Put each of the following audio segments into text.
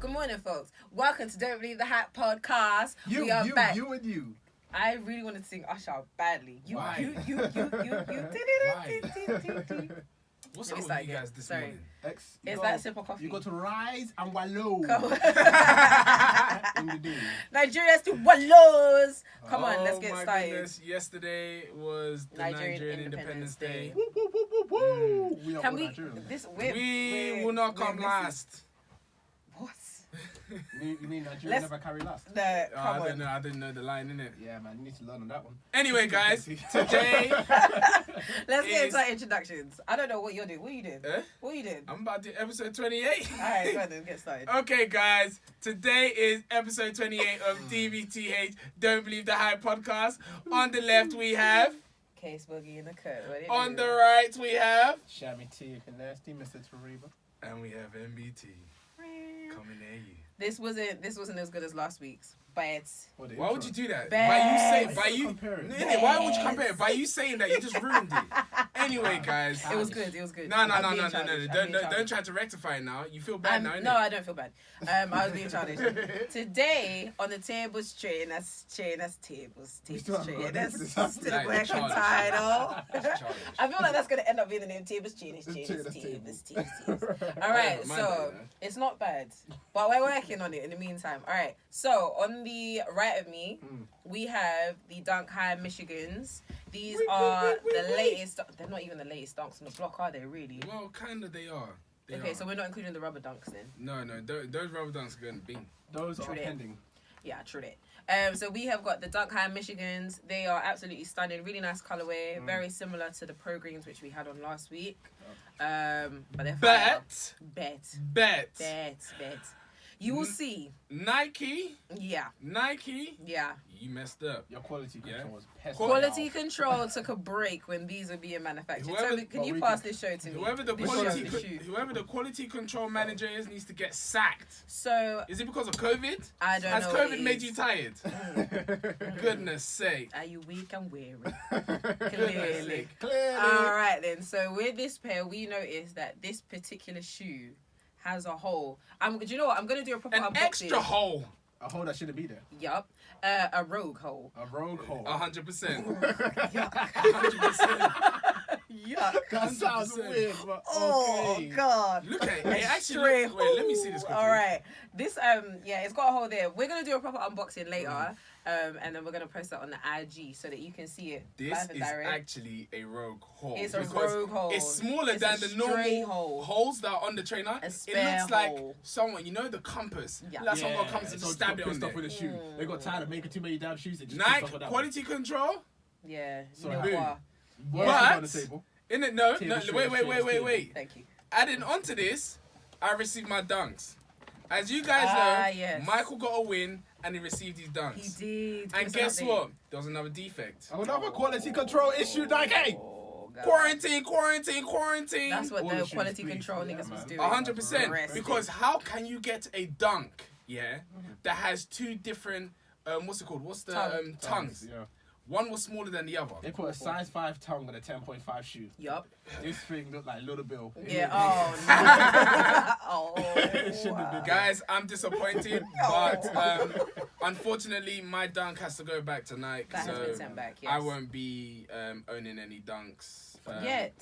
Good morning, folks. Welcome to Don't Believe the Hype podcast. We are back. You and you. I really wanted to sing Usher badly. Why? You. What's Let me up start with you again. guys this Sorry. morning? It's that sip of coffee. You got to rise and wallow Come on. in the day. Nigerians to wallows. Come on, let's get my started. Goodness. Yesterday was the Nigerian Independence Day. Woo, woo, woo, woo, woo. We are Can all we? Nigerians. We will not come last. What? You mean Nigeria Let's- never carry last? No, come on. I didn't know the line, innit? Yeah, man, you need to learn on that one. Anyway, guys, today Let's get is- into our introductions. I don't know what you're doing. What you doing? Eh? What you doing? I'm about to do episode 28. Alright, go on then, get started. Okay, guys, today is episode 28 of DBTH Don't Believe the Hype podcast. On the left, we have. Case Boogie in the cut. On the right, we have. Shabby T, if you're nasty, Mr. Tariba. And we have MBT coming at you. This wasn't as good as last week's, but Why would you do that? Bad. By you comparing? Why would you compare it? By you saying that, you just ruined it. Anyway, guys. it was good. It was good. No. I'm being childish. I'm being Don't childish. try to rectify it now. You feel bad now, innit? No, I don't feel bad. I was being childish. Today on the tables train, that's tables still haven't train. got That's this. still the Like, working childish. title. That's childish. I feel like that's gonna end up being the name. Tables train. It's Tables, tables. All right, Yeah, so it's not bad, but we're working on it in the meantime. All right, so on the right of me, we have the Dunk High Michigans. These are the latest. They're not even the latest dunks on the block, are they? Really? Well, kind of they are. They Okay, are. so we're not including the rubber dunks then. No, those rubber dunks are going to bin. Those True are that. pending. Yeah, true that. So we have got the Dunk High Michigans. They are absolutely stunning. Really nice colorway. Very similar to the Pro Greens which we had on last week. But they're fire. Bet. You will see. Nike. Yeah. You messed up. Your quality control was pest. Quality control took a break when these were being manufactured. Whoever- Tobi, can you pass this show to me? Whoever the This quality, show, this shoe. whoever the quality control manager is needs to get sacked. So Is it because of COVID? I don't Has know. what COVID it made is. you tired? Goodness sake. Are you weak and weary? Clearly. Clearly. All right then. So with this pair, we noticed that this particular shoe has a hole. Do you know what? I'm gonna do a proper An unboxing. extra hole. A hole that shouldn't be there. Yup. A rogue hole. A rogue hole. 100%. Yuck. 100%. Yuck. That sounds 100%. weird, but Oh okay. God. Look at it. It actually Stray looks, wait, let me see this quickly. All right. This it's got a hole there. We're gonna do a proper unboxing later. And then we're gonna post that on the IG so that you can see it. This live and is direct. actually a rogue hole. It's a because rogue hole. It's smaller It's than a the stray normal hole. holes that are on the trainer. A It spare looks like hole. someone, you know, the compass. Yeah. Like someone comes and so just stabbed got it on pissed there. off with a shoe. They got tired of making too many damn shoes. They just pissed Nike off with that quality control. Yeah. You So, know boom. what? What But- else is on the table? In it, no, Table straight, wait. straight. Thank you. Adding onto this, I received my dunks. As you guys know, Yes. Michael got a win and he received his dunks. He did. And guess what? There was another defect. Another quality control issue, Nike. Oh, God. Quarantine. That's what All the the shoes quality free. control Yeah, niggas was man. doing. 100%. Arrested. Because how can you get a dunk, that has two different, what's it called? What's the tongues? Yeah. One was smaller than the other. They put a size 5 tongue on a 10.5 shoe. Yup. This thing looked like Little Bill. Yeah. Oh no. It shouldn't have been. Guys, I'm disappointed, but unfortunately, my dunk has to go back tonight. That so has been sent back. Yes. I won't be owning any dunks. Yet.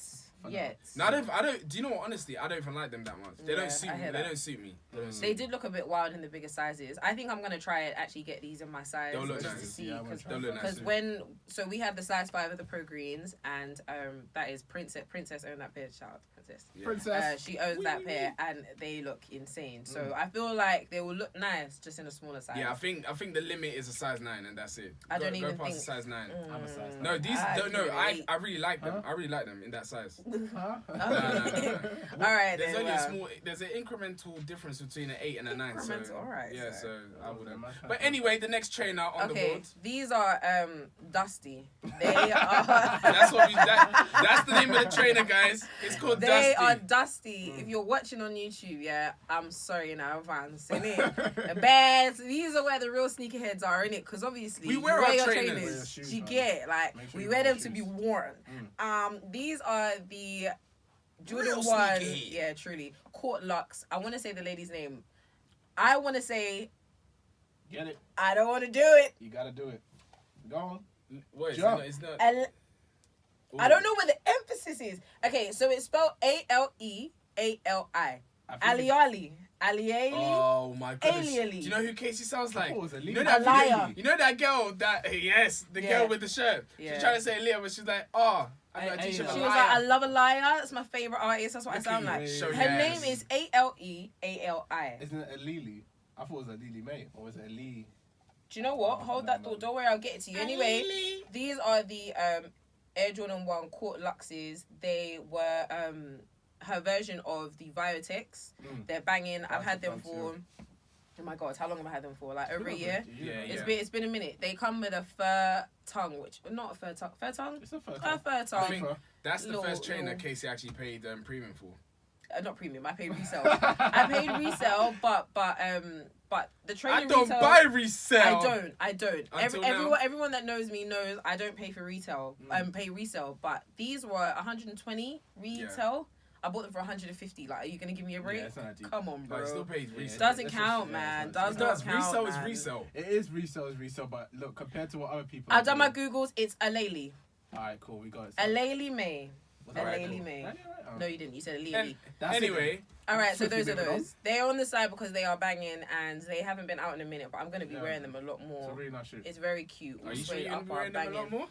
No, I don't. Do you know what? Honestly, I don't even like them that much. They Yeah, don't suit I me. hear They that. don't suit me. They did look a bit wild in the bigger sizes. I think I'm gonna try and actually get these in my size They'll look just to nice. see Yeah, I wanna try. They'll look nice. because too. we have the size 5 of the Pro Greens and that is Princess owned that pair. Shout out to Princess. Yeah. Princess. She owns that pair and they look insane. So I feel like they will look nice just in a smaller size. Yeah, I think the limit is a size 9 and that's it. I don't go even past think- a size 9. I'm a size No, these I don't. No, can I relate. really like them. Huh? I really like them in that size. Huh? No. All right, There's then. only Well, there's an incremental difference between an 8 and a 9. So Incremental, alright, yeah, so- so I wouldn't. Okay. But anyway, the next trainer on the okay, board. these are Dusty. They are. That's that's the name of the trainer, guys. It's called They Dusty. are dusty. If you're watching on YouTube, yeah, I'm sorry now, fans. Bears, these are where the real sneakerheads are, innit? Because obviously, We you wear our your trainers. Wear your trainers. shoes, You man. get, like, Make sure we you wear wear them your to be shoes. worn. These are the Jordan Real 1, sneaky. yeah, truly. Court Lux. I want to say the lady's name. I want to say, Get it? I don't want to do it. You gotta do it. Go on. What? Jump. It's not. I don't know where the emphasis is. Okay, so it's spelled Aleali. Aliali. Aliali. Oh my goodness. Aliali. Do you know who Kesi sounds like? I thought it was a You know lead. that A liar. You know that girl that the Yeah. girl with the shirt. Yeah. She's trying to say Leah, but she's like, oh, I got a Hey, t-shirt. hey, She a was liar. like, I love a liar. That's my favorite artist. That's what I sound like. Show Her your name ass. is Aleali. Isn't it a Lily? I thought it was a Lily May. Or was it a Lee? Do you know what? Hold that No. thought. Don't worry, I'll get it to you. Anyway, these are the Air Jordan 1 Court Luxes. They were her version of the Viotex. They're banging. I've had them for... Oh my God, how long have I had them for? Like over a year? Yeah. It's been a minute. They come with a fur tongue, which... Not a fur tongue. Fur tongue? It's a first A fur I tongue. think that's the Little- first trainer little- Kesi actually paid premium for. Not premium. I paid resale. I paid resale, but the trainer I don't retail, buy resale. I don't. Until now. Everyone that knows me knows I don't pay for retail. Pay resale. But these were 120 retail. I bought them for 150. Like, are you gonna give me a break? Yeah, it's not that deep. Come on, bro. But it still pays resale. Doesn't That's count, just- man. yeah, Does it's not Does count. resale man. is resale. It is resale, but look, compared to what other people I've are done my doing- Googles. It's Aleli. Alright, cool, we got it. Aleli May. Was that right? Aleli Cool. May. Right, right. No, you didn't. You said Aleli. And That's it anyway, All right, so 50 those are minutes those. They're on the side because they are banging and they haven't been out in a minute, but I'm going to be Yeah. wearing them a lot It's a more. really nice shoe. It's very cute. are you sure Straight you're gonna up be are wearing them a lot banging. more?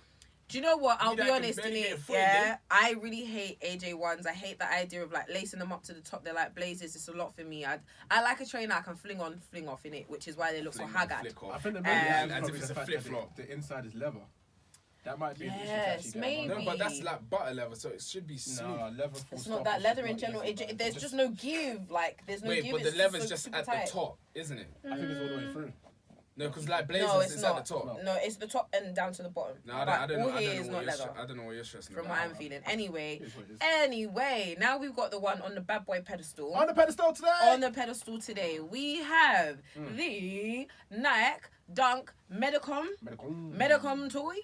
Do you know what? I'll You be that can honest, barely get a innit? foot in Yeah, I really hate AJ ones. I hate the idea of like lacing them up to the top. They're like blazers. It's a lot for me. I like a trainer I can fling on, fling off in it, which is why they look so Fling on, haggard. flick I off. think the main issue is as if probably it's the a fact flip-flop. that the inside is leather. That might be an issue to Yes, actually get on. No, maybe. but that's like butter leather, so it should be smooth. No, leather full It's stop not that is leather just in not general. easy, man. There's just no give. Like there's no Wait, give. but the It's leather's so just super at tight. the top, isn't it? I think it's all the way through. No, because like blazers, No, it's it's not. at the top. No, it's the top and down to the bottom. No, I But don't all know. I here don't is know not what leather. I don't know what you're stressing From about. what I'm feeling. Anyway, It is what it is. anyway, now we've got the one on the bad boy pedestal. On the pedestal today! On the pedestal today, we have the Nike Dunk Medicom toy.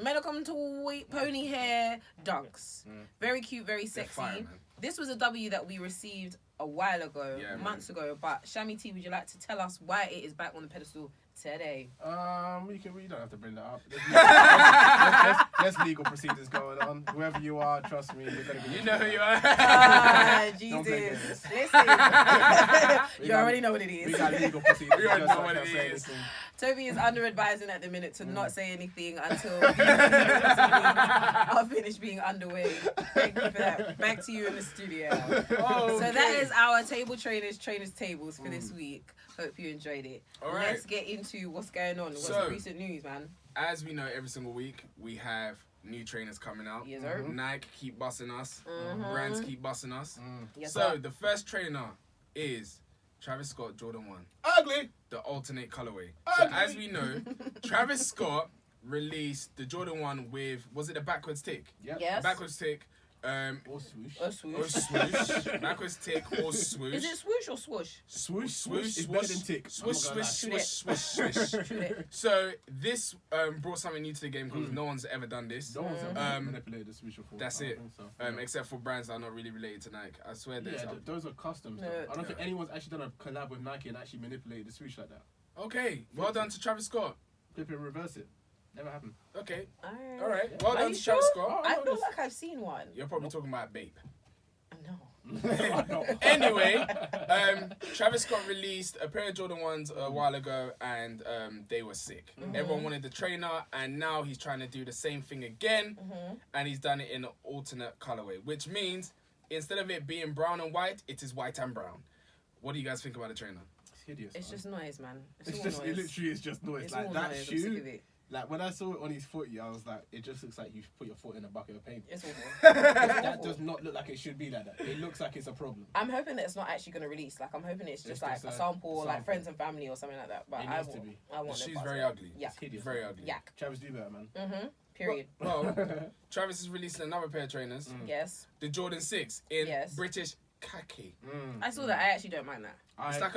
Medicom toy pony hair dunks. Very cute, very They're sexy. fire, man. This was a W that we received a while ago, Yeah, months ago. But Shami T, would you like to tell us why it is back on the pedestal today? We don't have to bring that up. There's legal proceedings going on. Whoever you are, trust me, you're gonna be. You know who you are. Ah, Don't play Jesus. games. Listen. We You got- already know what it We is. got legal proceedings. We already just know so I what can't it say is. anything. Toby is under advising at the minute to not say anything until I'll finish being underway. Thank you for that. Back to you in the studio. Oh, So that is our table trainers tables for this week. Hope you enjoyed it. All right. Let's get into what's going on. What's So- the recent news, man? As we know, every single week we have new trainers coming out. Yes, sir. Nike keep busting us. Mhm. Brands keep busting us. Yes, So sir. the first trainer is Travis Scott Jordan 1, Ugly. the alternate colorway. So Ugly. as we know, Travis Scott released the Jordan 1 with, was it a backwards tick? Yep. Yes. Backwards tick, Or swoosh. Or or swoosh. swoosh. Backwards tick or swoosh. Is it swoosh or swoosh? Swoosh. Swoosh, It's better than tick. Swoosh, I'm not swish, gonna swish, swish, swish. Shoot it. So this brought something new to the game because no one's ever done this. lie. No one's ever Um, manipulated the swoosh before. that's I don't it. think so. Except for brands that are not really related to Nike. I swear there's Yeah, those are customs. No. Though. I don't think Yeah. anyone's actually done a collab with Nike and actually manipulated the swoosh like that. Okay, well done to Travis Scott. Flip it and reverse it. Never happened. Okay, Alright. all right. Well Are done you to Travis sure? Scott. I feel like I've seen one. You're probably talking about Bape. No. Anyway, Travis Scott released a pair of Jordan 1s a while ago and they were sick. Everyone wanted the trainer and now he's trying to do the same thing again and he's done it in an alternate colorway, which means instead of it being brown and white, it is white and brown. What do you guys think about the trainer? It's hideous. It's man. just noise, man. It's all just. noise. It literally is just noise. It's Like all that noise. I'm sick shoe. of it. Like when I saw it on his footy, I was like, it just looks like you put your foot in a bucket of paint. It's awful. That does not look like it should be like that. It looks like it's a problem. I'm hoping that it's not actually going to release. Like, I'm hoping it's just It's like just a a sample, like sample. friends and family or something like that. But It I needs to want, be. I The want shoe's it. very ugly. Yeah. It's hideous. Very ugly. Yak. Travis, do better, man. Period. Well, Travis is releasing another pair of trainers. Yes. The Jordan 6 in Yes. British khaki. I saw that. I actually don't mind that. It's like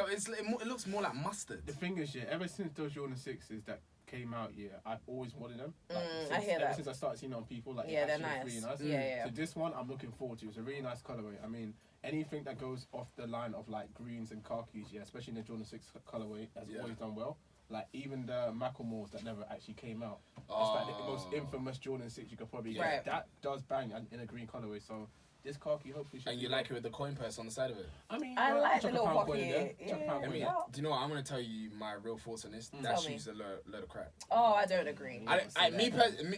it looks more like mustard. The thing is, ever since those Jordan 6s that came out, I've always wanted them. Like, I hear that. Ever since I started seeing it on people, like, Yeah, it they're actually nice. looks really nice. Yeah. So this one, I'm looking forward to. It's a really nice colorway. I mean, anything that goes off the line of like greens and khakis, especially in the Jordan 6 colorway, has always done well. Like even the Macklemores that never actually came out. It's like the most infamous Jordan 6 you could probably get. Right. That does bang in a green colorway. So this khaki hopefully should. And you like it with the coin purse on the side of it. I mean, I like the chuck a little pound coin in pocket. there. Chuck a pound coin in there. Do you know what? I'm gonna tell you my real thoughts on this. That Tell me. shoe's a load of crap. Oh, I don't agree.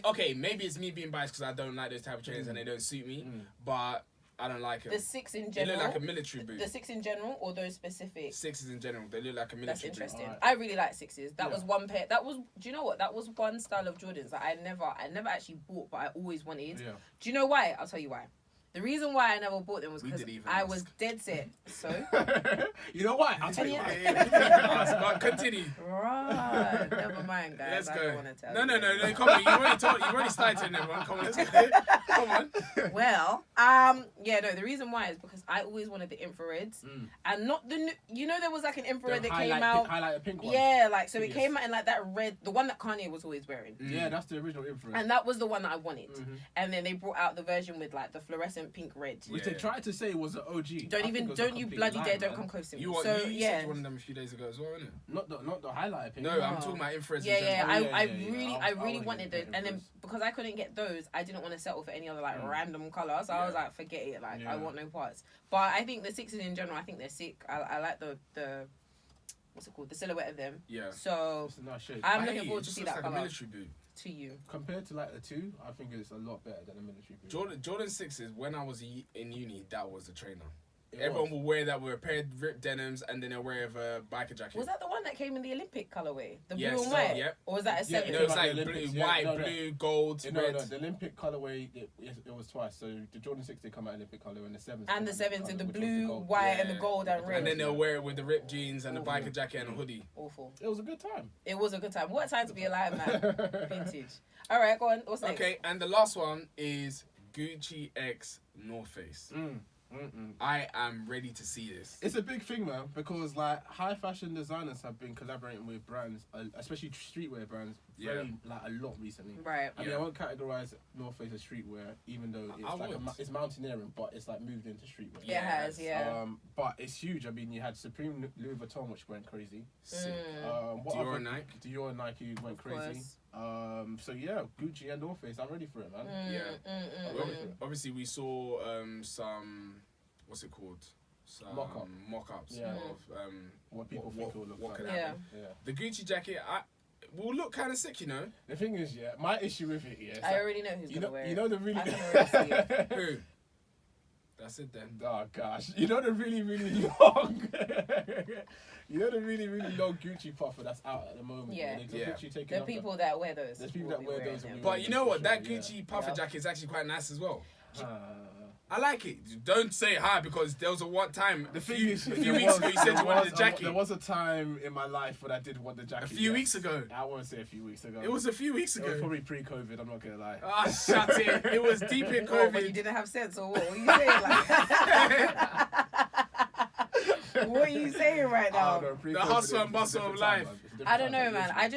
Okay, maybe it's me being biased because I don't like those type of trainers and they don't suit me. But I don't like them. The 6 in They general. look like a military boot. The 6 in general, or those specific. 6s in general, they look like a That's military boot. interesting. Alright. I really like 6s. That was one pair. That was. Do you know what? That was one style of Jordans that I never actually bought, but I always wanted. Yeah. Do you know why? I'll tell you why. The reason why I never bought them was because I was dead set. So. You know what? I'll tell you why. But continue. Right. Never mind, guys. Let's I go. don't want to tell No. you. Come on. You've already started, everyone. Come on, let's get it. Come on. Well, the reason why is because I always wanted the infrareds, and not the new, there was like an infrared that came out. Highlighter pink one. Yeah, like so it came out in like that red, the one that Kanye was always wearing. Yeah, that's the original infrared. And that was the one that I wanted. And then they brought out the version with like the fluorescent pink red. Which they tried to say was an OG. Don't you bloody dare, don't come close to me. You said you wanted them a few days ago as well, innit? Not the highlighter pink. No, I'm talking about infrareds. Yeah. I really wanna wanted get those, and then infrareds. because I couldn't get those, I didn't want to settle for any other like random color. So I was like, forget it. Like I want no parts. But I think the 6s in general, I think they're sick. I like the what's it called? The silhouette of them. Yeah. So It's a nice shape. I'm looking forward to see that like color. a military boot. To you. Compared to like the 2, I think it's a lot better than a military boot. Jordan 6s, when I was in uni, that was the trainer. Everyone will wear that with a pair of ripped denims and then they'll wear a biker jacket. Was that the one that came in the Olympic colorway? The Yes, blue and white? yep. Or was that a 7? No, it's like Olympics, blue, yeah, white, no, blue, gold, No, red. the Olympic colorway, it was twice. So the Jordan 6 did come out Olympic color and the 7s. And the 7s in the which was blue, gold. white, and the gold and red. And then they'll wear it with the ripped jeans and the Awful. biker jacket and a hoodie. Awful. It was a good time. It was a good time. What a time to be alive, man. Vintage. All right, go on. What's next? Okay, and the last one is Gucci X North Face. I am ready to see this. It's a big thing, man, because like high fashion designers have been collaborating with brands, especially streetwear brands, very like a lot recently. Right. I mean, I won't categorize North Face as streetwear, even though it's it's mountaineering, but it's like moved into streetwear. It has, yeah. But it's huge. I mean, you had Supreme, Louis Vuitton, which went crazy. Sick. Dior and Nike. Dior and Nike went crazy. So yeah, Gucci and North Face. I'm ready for it, man. Obviously, we saw some. What's it called? Some mock-ups Yeah. of What people think it will look like. could Yeah. happen. The Gucci jacket will look kind of sick, you know. The thing is, my issue with it, I already know who's going to wear it. You know the really. I can already see it. Who? That's it then. Oh gosh, you know the really long, really long Gucci puffer that's out at the moment. Yeah. The people that wear those. There's people that wear those. But you know what? That Gucci puffer jacket is actually quite nice as well. I like it. Don't say hi because there was a one time. A few weeks ago, you said you wanted the jacket. There was a time in my life when I did want the jacket. A few weeks ago. I won't say a few weeks ago. It was a few weeks ago. It was probably pre-COVID. I'm not gonna lie. Ah, shut it. It was deep in Oh, but COVID. you didn't have sense or what? What are you saying? Like, what are you saying right now? The hustle and bustle of life. I don't know, man. I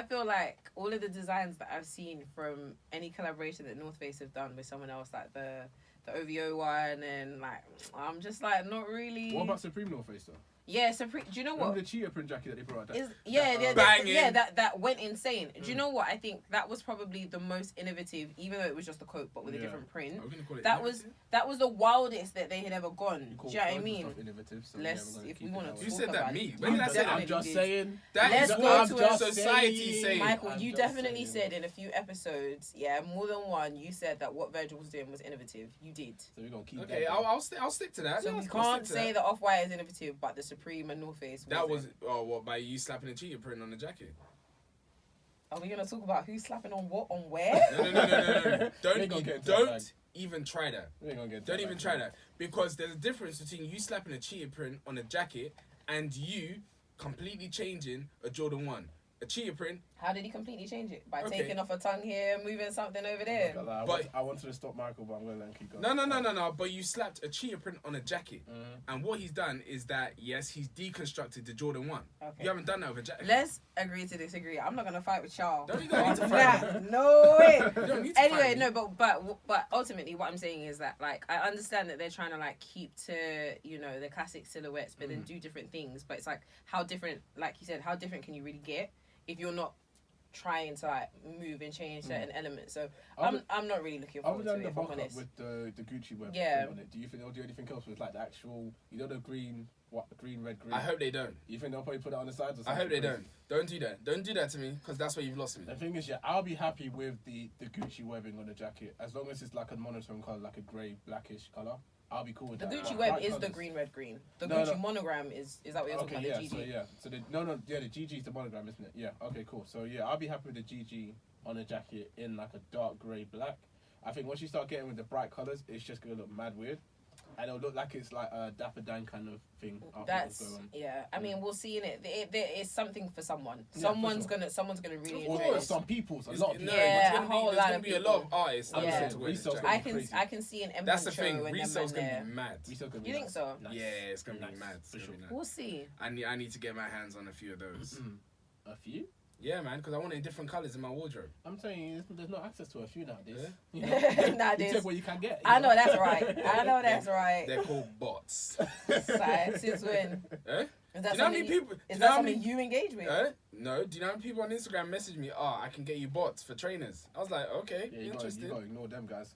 feel like all of the designs that I've seen from any collaboration that North Face have done with someone else, like the OVO one, and like I'm just like not really. What about Supreme North Face though? Yeah, Supreme. Do you know what? Remember the cheetah print jacket that they brought out? That went insane. Do you know what? I think that was probably the most innovative, even though it was just a coat but with a different print. That was the wildest that they had ever gone. Do you know what I mean? If we want to. You said that me. When did I say that? I'm just saying. Let's go to what society saying. Michael, you definitely said in a few episodes, more than one, you said that what Virgil was doing was innovative. You did. So we're gonna keep. Okay, I'll stick to that. So we can't say that Off-White is innovative, but the Supreme and North Face. That was what by you slapping a cheetah print on the jacket. Are we gonna talk about who's slapping on what on where? No. Don't even try that. Don't even try that because there's a difference between you slapping a cheetah print on a jacket and you completely changing a Jordan 1. a cheetah print. How did he completely change it? By taking off a tongue here, moving something over there. I wanted to stop Michael, but I'm gonna let him keep going. No. But you slapped a cheetah print on a jacket, and what he's done is that he's deconstructed the Jordan 1. Okay. You haven't done that with a jacket. Let's agree to disagree. I'm not gonna fight with y'all. Don't need to fight. No way. You don't need to anyway, fight no, but ultimately, what I'm saying is that like I understand that they're trying to like keep to the classic silhouettes, but then do different things. But it's like how different, like you said, how different can you really get if you're not trying to like move and change certain elements. So I'm not really looking forward to it. Other than the mock-up with the Gucci web on it, do you think they'll do anything else with like the actual, the green, red, green? I hope they don't. You think they'll probably put it on the sides or something? I hope they don't. Don't do that. Don't do that to me, because that's where you've lost me. The thing is, I'll be happy with the Gucci webbing on the jacket as long as it's like a monotone color, like a grey, blackish color. I'll be cool with that. The Gucci web is the green, red, green. The Gucci monogram is that what you're talking about? The GG. So the GG is the monogram, isn't it? Yeah. Okay, cool. So I'll be happy with the GG on the jacket in like a dark grey black. I think once you start getting with the bright colours, it's just gonna look mad weird, and it'll look like it's like a Dapper Dan kind of thing. I mean, we'll see in it. It's something for someone. Someone's gonna really enjoy it. Some people's a lot. There's gonna be a lot of artists. I can see an M. That's the thing. Resale's gonna be mad. You think so? Nice. Yeah, it's gonna be mad. For sure. We'll see. I need to get my hands on a few of those. A few? Yeah, man, because I want it in different colours in my wardrobe. I'm telling you, there's no access to a few nowadays. Yeah? Nowadays. You take what you can get. I know that's right. They're called bots. Since when? Eh? Is that something you engage with? No. Do you know how many people on Instagram message me, I can get you bots for trainers? I was like, okay, interesting. You gotta ignore them, guys.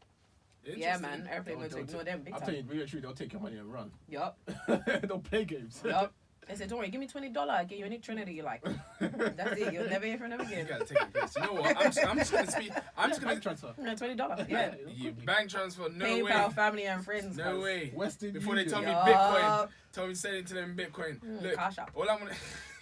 Yeah, man. Everything will ignore them big time. I'm telling you, really true, they'll take your money and run. Yup. They'll play games. Yup. They said, don't worry, give me $20, I'll get you any trainer that you like. That's it, you'll never hear from them again. You gotta take it piss. You know what? I'm just gonna speak. I'm just gonna transfer. No, $20, yeah. You bank transfer, no PayPal, way. family and friends. No way. Western Before Union. they tell me Bitcoin, tell me send it to them Bitcoin. Look, Cash App. all I'm gonna.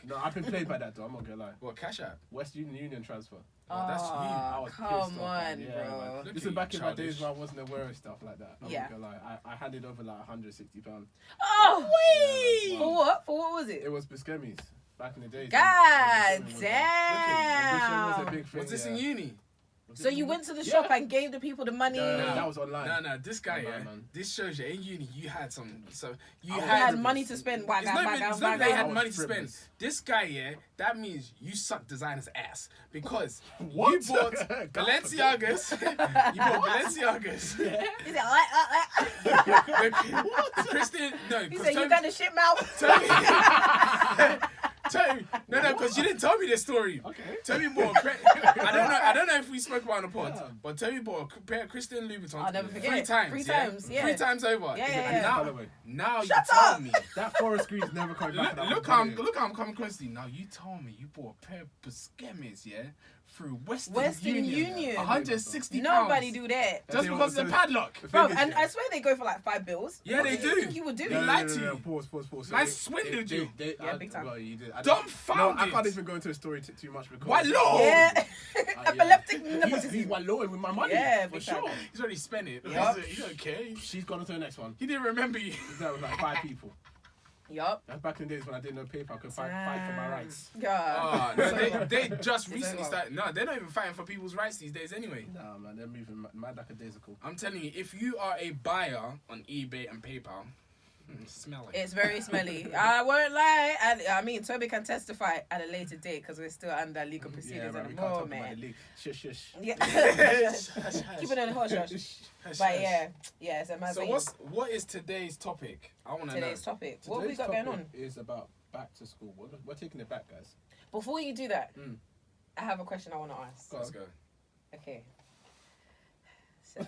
No, I've been played by that though. I'm not gonna lie. What, Cash App? Western Union transfer. Oh, that's you. I was come pissed off, on, man. bro. This is back in my days when I wasn't aware of stuff like that. I'm not gonna lie. I handed over like £160. Oh, wait! For what? For what was it? It was Buscemi's back in the days. God damn! Was this in uni? So you went to the shop and gave the people the money? No, that was online. No, this guy, man. This shows you in uni you had some. So you had money to spend. It's not they had money to spend. This guy, that means you suck designer's ass because you bought Balenciagas. You bought Balenciagas. He said, what? Christian, no. He said, you got the shit mouth. No, because you didn't tell me this story. Okay. Toby bought. I don't know if we spoke about it on the pod, but Toby bought a pair of Christian Louboutins. I'll never forget. 3 times. 3 times, yeah. 3 times over. Yeah. Now you Shut tell up. me. That forest green's never coming back. Look how I'm coming close to you. Now you told me you bought a pair of Buscemi's, through Western Union. £160. Nobody do that. Just because of the padlock. Bro, and I swear they go for like $5. Yeah, they do. You think you would do? They lied to you. Pause. I swindled you. Yeah, big time. Well, you did. Dumbfounded. I can't even go into the story too much because. Wallow! Yeah. Epileptic. He's wallowing with my money. Yeah, for sure. He's already spent it. Yep. You don't care. She's gone on to the next one. He didn't remember you. That was like 5 people. Yup. That's back in the days when I didn't know PayPal. I could fight for my rights. Yeah. They just recently started. No, they're not even fighting for people's rights these days anyway. Nah, man, they're moving mad like a daisical. I'm telling you, if you are a buyer on eBay and PayPal, smell it. It's very smelly. I won't lie. I mean, Tobi can testify at a later date because we're still under legal proceedings at the moment. Shush. Yeah. Keep it on the hush. But yeah. So what is today's topic? I want to know. Today's topic. What have we got going on? Is about back to school. We're taking it back, guys. Before you do that, I have a question I want to ask. Let's go. Okay. So.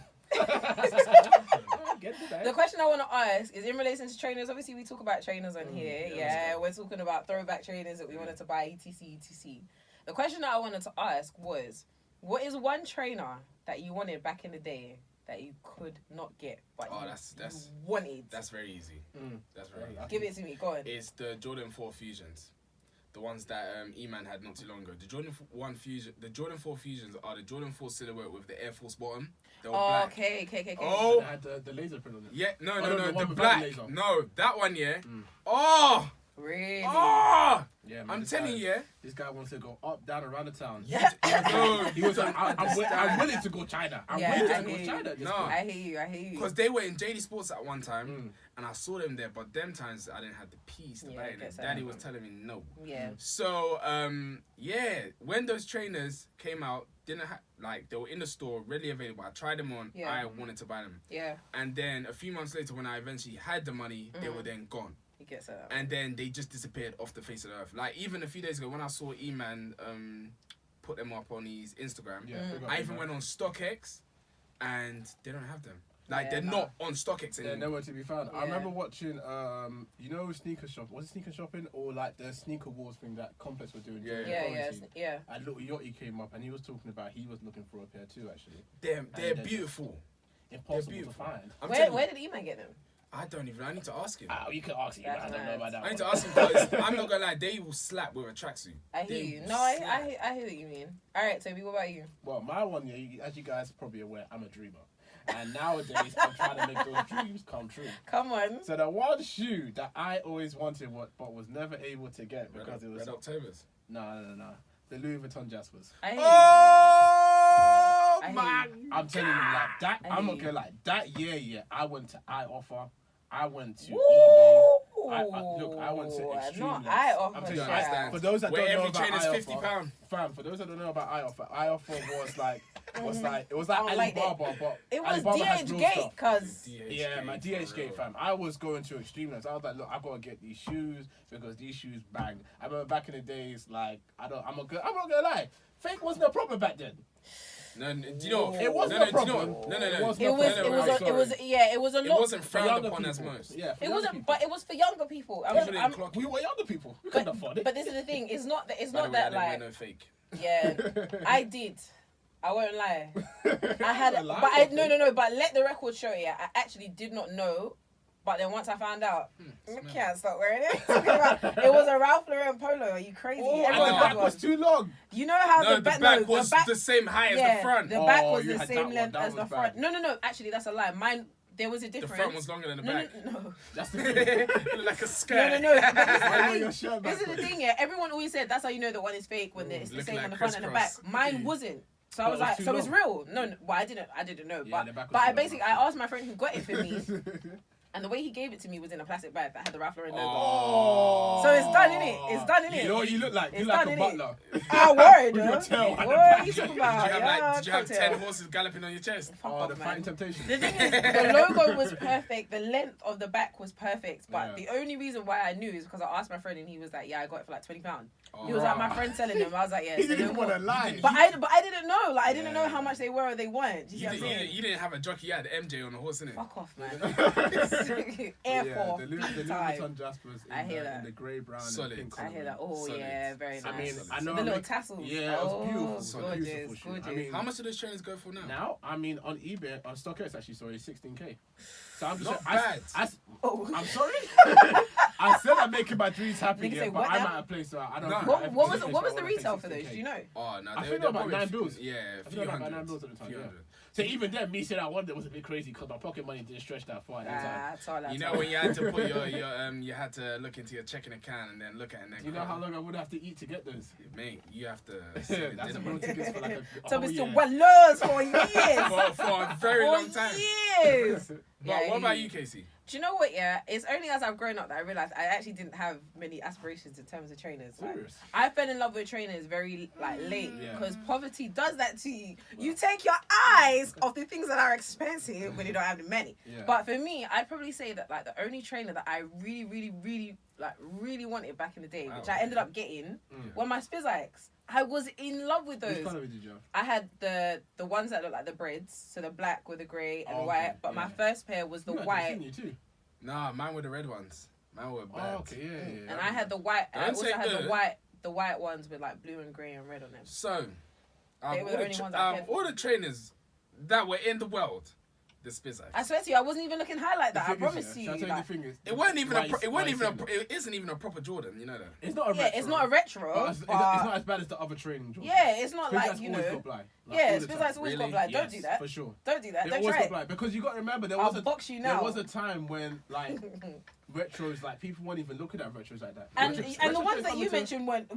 Get to that. The question I want to ask is in relation to trainers. Obviously, we talk about trainers on here. Yeah, we're talking about throwback trainers that we wanted to buy, etc. The question that I wanted to ask was, what is one trainer that you wanted back in the day that you could not get, but you wanted? That's very easy. That's very easy. Give it to me. Go on. It's the Jordan 4 Fusions. The ones that E-Man had not too long ago. The Jordan 4 Fusions are the Jordan 4 silhouette with the Air Force bottom. They were black. Okay. Oh, they had the laser print on it. Yeah, no, the the one black. laser. No, that one, yeah. Oh, Really? Oh! Yeah, man, I'm this telling guy- you, yeah. This guy wants to go up, down, around the town. No, He was like, I'm willing to go China. I'm Yeah, willing I to go hear you. China. at this No. point. I hear you. because they were in JD Sports at one time, and I saw them there, but them times I didn't have the peace to Yeah, buy I it. guess I Daddy don't was telling me no. Yeah. So, when those trainers came out, they were in the store, readily available. I tried them on. Yeah. I wanted to buy them. Yeah. And then a few months later, when I eventually had the money, they were then gone. He gets it. And then they just disappeared off the face of the earth. Like, even a few days ago, when I saw E-Man put them up on his Instagram, Yeah, big up, I big even up. went on StockX, and they don't have them. Like, Yeah, they're nah. not on StockX They're anymore. nowhere to be found. Yeah. I remember watching, sneaker shop. Was it sneaker shopping or like the sneaker wars thing that Complex were doing? Yeah. during Yeah, quarantine? yeah. And little Yachty came up and he was talking about he was looking for a pair too. Actually, They're And they're beautiful. impossible beautiful. to find. I'm Where telling where you, did E-Man get them? I don't even. I need to ask him. Oh, you can ask him. That's I don't know mad. about that. I need one. to ask him because I'm not gonna lie, they will slap with a tracksuit. I They hear you. will No, slap. I hear what you mean. All right, Toby, what about you? Well, my one, as you guys are probably aware, I'm a dreamer. And nowadays, I'm trying to make those dreams come true. Come on. So the one shoe that I always wanted, but was never able to get because it was Red Octobers. no, the Louis Vuitton Jaspers. I hear you. Oh I hear my! you. I'm telling you, like that. I I'm hear not gonna lie. That year, yeah, I went to iOffer. I went to Woo! eBay. I went to Extreme Not Lengths. I offer. I'm telling you, shout I out. for those that Where don't know every about train is iOffer, £50. fam, for those that don't know about iOffer was like it was like I like Alibaba, but It was Alibaba has DH real Gate, stuff. cause Yeah, my DH Gate fam. I was going to Extreme Lengths. I was like, look, I gotta get these shoes because these shoes bang. I remember back in the days, like I'm not gonna lie, fake wasn't a problem back then. No, do you know? It wasn't no, a do you know? problem. No. it was it was a It lot. wasn't frowned younger upon as people. most. Yeah, for It younger wasn't, people. but it was for younger people. People didn't clock We it. were younger people. We couldn't afford it. But this is the thing. It's not that. It's By the not way, I that didn't wear like. no fake. Yeah, I did. I won't lie. I had, You're but lying, no. But let the record show. Yeah, I actually did not know. But then once I found out, I can't stop wearing it. It was a Ralph Lauren polo. Are you crazy? Oh, Everyone and the had back one. was too long. You know how No, the back, was the back, the same height yeah, as the front. The back Oh, was you the had that same one. length That as the was front. bad. No. Actually, that's a lie. Mine, there was a The difference. front was longer than the no, back. no. That's the thing. Looked like a skirt. No. But Why you this your is shirt the thing. This is the backwards? thing. Yeah, everyone always said that's how you know the one is fake when it's the looking same like on the front and the back. crisscross. Mine wasn't. So I But was it was like, too so it's long. real. No, well, I didn't know. Yeah, the back was But too I long, basically, I right. asked my friend who got it for me, and the way he gave it to me was in a plastic bag that had the Ralph Lauren logo. Oh. So it's done, innit? It's done, innit? You know what you look like? It's You look like done, a innit? butler. Ah, word. With your huh? tail at the What back. are you talking Did you about? have Yeah, 10 cocktail. horses galloping on your chest? Fuck Oh, off, the man. Fighting Temptation. The thing is, the logo was perfect. The length of the back was perfect. But Yeah. the only reason why I knew is because I asked my friend and he was like, "Yeah, I got it for like £20." Oh. He was like, "My friend selling them." I was like, "Yeah." He so didn't no even more. want to lie. But I didn't know. Like I didn't know Yeah. how much they were or they weren't. Do you see You what I'm saying? didn't have a jockey, you had MJ on the horse, innit? Fuck off, man. Yeah, Air Force, the Louis big time. Vuitton Jaspers I hear that. in the grey, brown, Solid. and pink I hear that. colour. Oh Solid. yeah, very nice. I mean, I know the I'm little like- tassels. Yeah, it oh, was beautiful. It's a gorgeous, beautiful shoe. I gorgeous. mean, How much do those trainers go for now? Now, I mean, on eBay, on StockX actually, sorry, 16K. So I'm just Not saying, bad. Oh. I'm sorry. I said I'm making my dreams happen, Nigga yeah, say, but what I'm now? at a place where I don't. No. think What, I have what to was pay what was for the it. I wanna retail pay for those? 16K. Do you know? Oh, no, I they think were about probably 9 bills. Yeah, a I few think about hundred. 9 bills at the time, Few yeah. hundred. So even then, me saying I wanted it was a bit crazy because my pocket money didn't stretch that far at that time. That's all. You know when you had to put your you had to look into your checking account and then look at it and then Do you know how long I would have to eat to get those? mate, you have to save the That's dinner meal money tickets for like a So whole Mr. year. Wellers for years. for a very long time. Years. But what about you, Kesi? Do you know what? Yeah, it's only as I've grown up that I realized I actually didn't have many aspirations in terms of trainers. Like, Serious? I fell in love with trainers very late Yeah. because poverty does that to you. You take your eyes off the things that are expensive when you don't have the money. Yeah. But for me, I'd probably say that like the only trainer that I really wanted back in the day, which I ended up getting, were my Spizikes. I was in love with those. Which colour did you have? I had the ones that look like the breads, so the black with the grey and Oh, the white. okay, But my yeah. first pair was the You had white, You too. Nah, mine were the red ones. Mine were bad. Oh, okay, yeah. and I had the white. And I Don't also say had good. the white ones with like blue and grey and red on them. So, They were the only ones I cared all the trainers that were in the world, the Spizzax. I swear to you, I wasn't even looking high like that. I promise you. It wasn't even it isn't even a proper Jordan, you know that. It's not a retro. Yeah, it's not a retro. It's not as bad as the other training Jordan. Yeah, it's not Spizzax like, you always know. got blind. Yeah, Spizzak's always got blind. Yes, Don't do that. For sure. Don't do that. They Don't always try got it. blind. Because you got to remember, there I'll box you now. There was a time when, like, retros, like, people weren't even looking at retros like that. And the ones that you mentioned weren't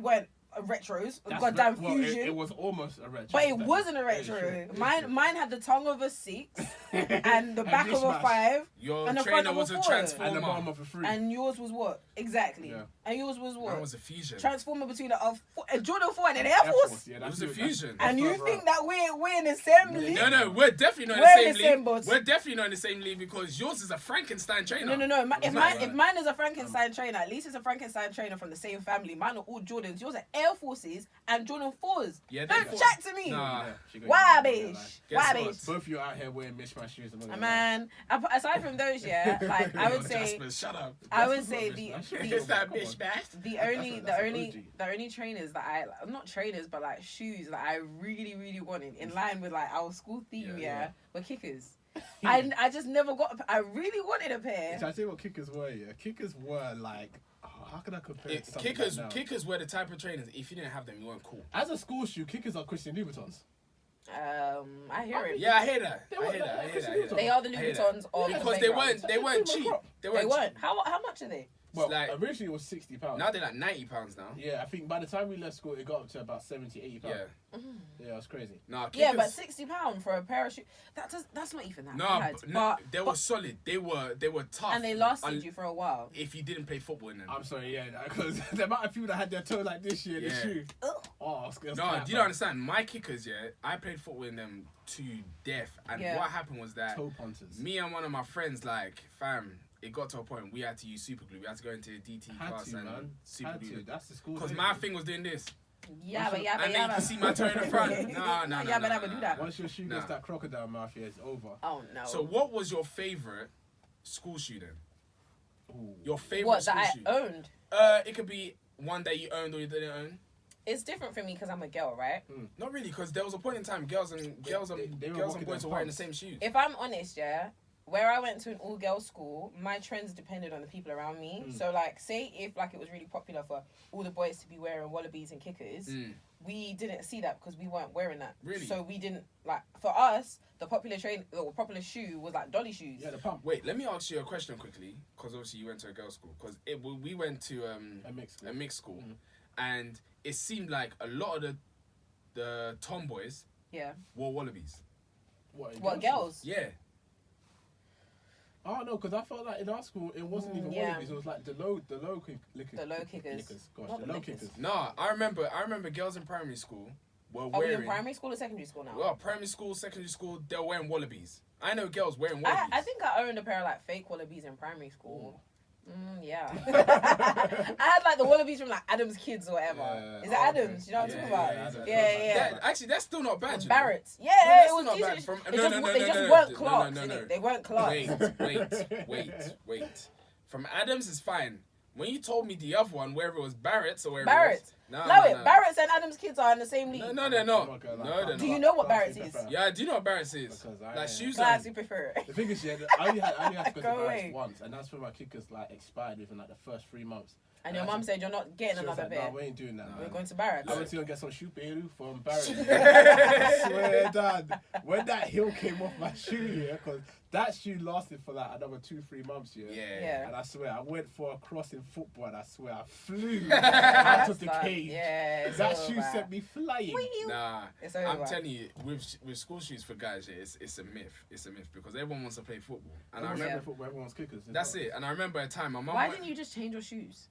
retros. Goddamn fusion. It was almost a retro. But it wasn't a retro. Mine had the tongue of a 6 and the back of a 5. Your and the trainer front of was a 4. transformer. And the bottom of a 3. And yours was what? Exactly. Yeah. And yours was what? That was a fusion. Transformer between a Jordan 4 and an Air Force. Yeah, it was a fusion. And you think that we're in the same league? No, we're definitely not in the same league. We're definitely not in the same league because yours is a Frankenstein trainer. No. If mine is a Frankenstein trainer, at least it's a Frankenstein trainer from the same family. Mine are all Jordans. Yours are Air Forces and Jordan 4s. Yeah, don't chat to me. Nah. Why, bitch? Both of you out here wearing mismatched shoes. Man, aside from those, yeah, like I would say, shut up. I would say Is that mismatched? the only trainers that not trainers, but like shoes that I really, really wanted in line with like our school theme, were kickers. I just never got. I really wanted a pair. Can I tell you what kickers were? Yeah, kickers were like. How can I compare it to kickers? Like Kickers were the type of trainers. If you didn't have them, you weren't cool. As a school shoe, kickers are Christian Louboutins. I hear it. Yeah, I hear that. They are the Louboutins of because they weren't cheap. They weren't. How much are they? Well, like, originally it was £60. Now they're like £90 now. Yeah, I think by the time we left school, it got up to about £70, £80. Yeah. Yeah, it was crazy. Nah, yeah, but £60 for a pair of shoes, that's not even that bad. No, they were solid. They were tough. And they lasted you for a while. If you didn't play football in them. I'm sorry, yeah, because the amount of people that had their toe like this year, the shoe. Oh, no, do you don't understand? My kickers, I played football in them to death. And what happened was that toe punters. Me and one of my friends, like, fam, it got to a point we had to use super glue. We had to go into a DT class and super glue. That's the school. Because my thing was doing this. Yeah, but and then you can see my toe in the front. No. Do that. Once your shoe gets that crocodile mouth, it's over. Oh no. So what was your favourite school shoe then? Ooh. Your favourite school shoe? That I owned? It could be one that you owned or you didn't own. It's different for me because I'm a girl, right? Not really, because there was a point in time girls and boys were wearing the same shoes. If I'm honest, where I went to an all-girls school, my trends depended on the people around me. So, like, say if like it was really popular for all the boys to be wearing wallabies and kickers, we didn't see that because we weren't wearing that. Really? So we didn't like. For us, the popular popular shoe was like dolly shoes. Yeah, the pump. Wait, let me ask you a question quickly, because obviously you went to a girls' school. Because we went to a mixed school, and it seemed like a lot of the tomboys wore wallabies. What girls? Yeah. Oh no, because I felt like in our school it wasn't even wallabies. It was like the low kickers. The low kickers. Gosh, the low kickers. No, I remember girls in primary school were wearing. Are we in primary school or secondary school now? Well, primary school, secondary school, they were wearing wallabies. I know girls wearing wallabies. I think I owned a pair of like fake wallabies in primary school. Yeah. I had like the wallabies from like Adam's Kids or whatever. Is it Adams? You know what I'm talking about? Yeah. Actually, that's still not bad. Barrett's. Yeah, it was not bad. They just weren't clocked. They weren't clocked. Wait. From Adams is fine. When you told me the other one, whether it was Barrett's or wherever Barrett's. No. Barrett's and Adam's Kids are in the same league. No, they're not. Do you know what Barrett's is? Yeah, do you know what Barrett's is? Like shoes. I actually prefer it. The thing is, I only had to go to Barrett's once, and that's when my kickers like expired within like the first 3 months. And your mum said you're not getting another pair. No, we ain't doing that. We're going to Barrett's. I went to go get some shoe pelu from Barrett's. I swear, Dad, when that heel came off my shoe, because that shoe lasted for like another 2-3 months, Yeah. And I swear, I went for a cross in football, and I swear, I flew out of the cage. Yeah, that shoe sent me flying. Nah, I'm telling you, with school shoes for guys, it's a myth. It's a myth because everyone wants to play football. And I remember football, everyone's kickers. That's it. And I remember a time my mum. Why didn't you just change your shoes?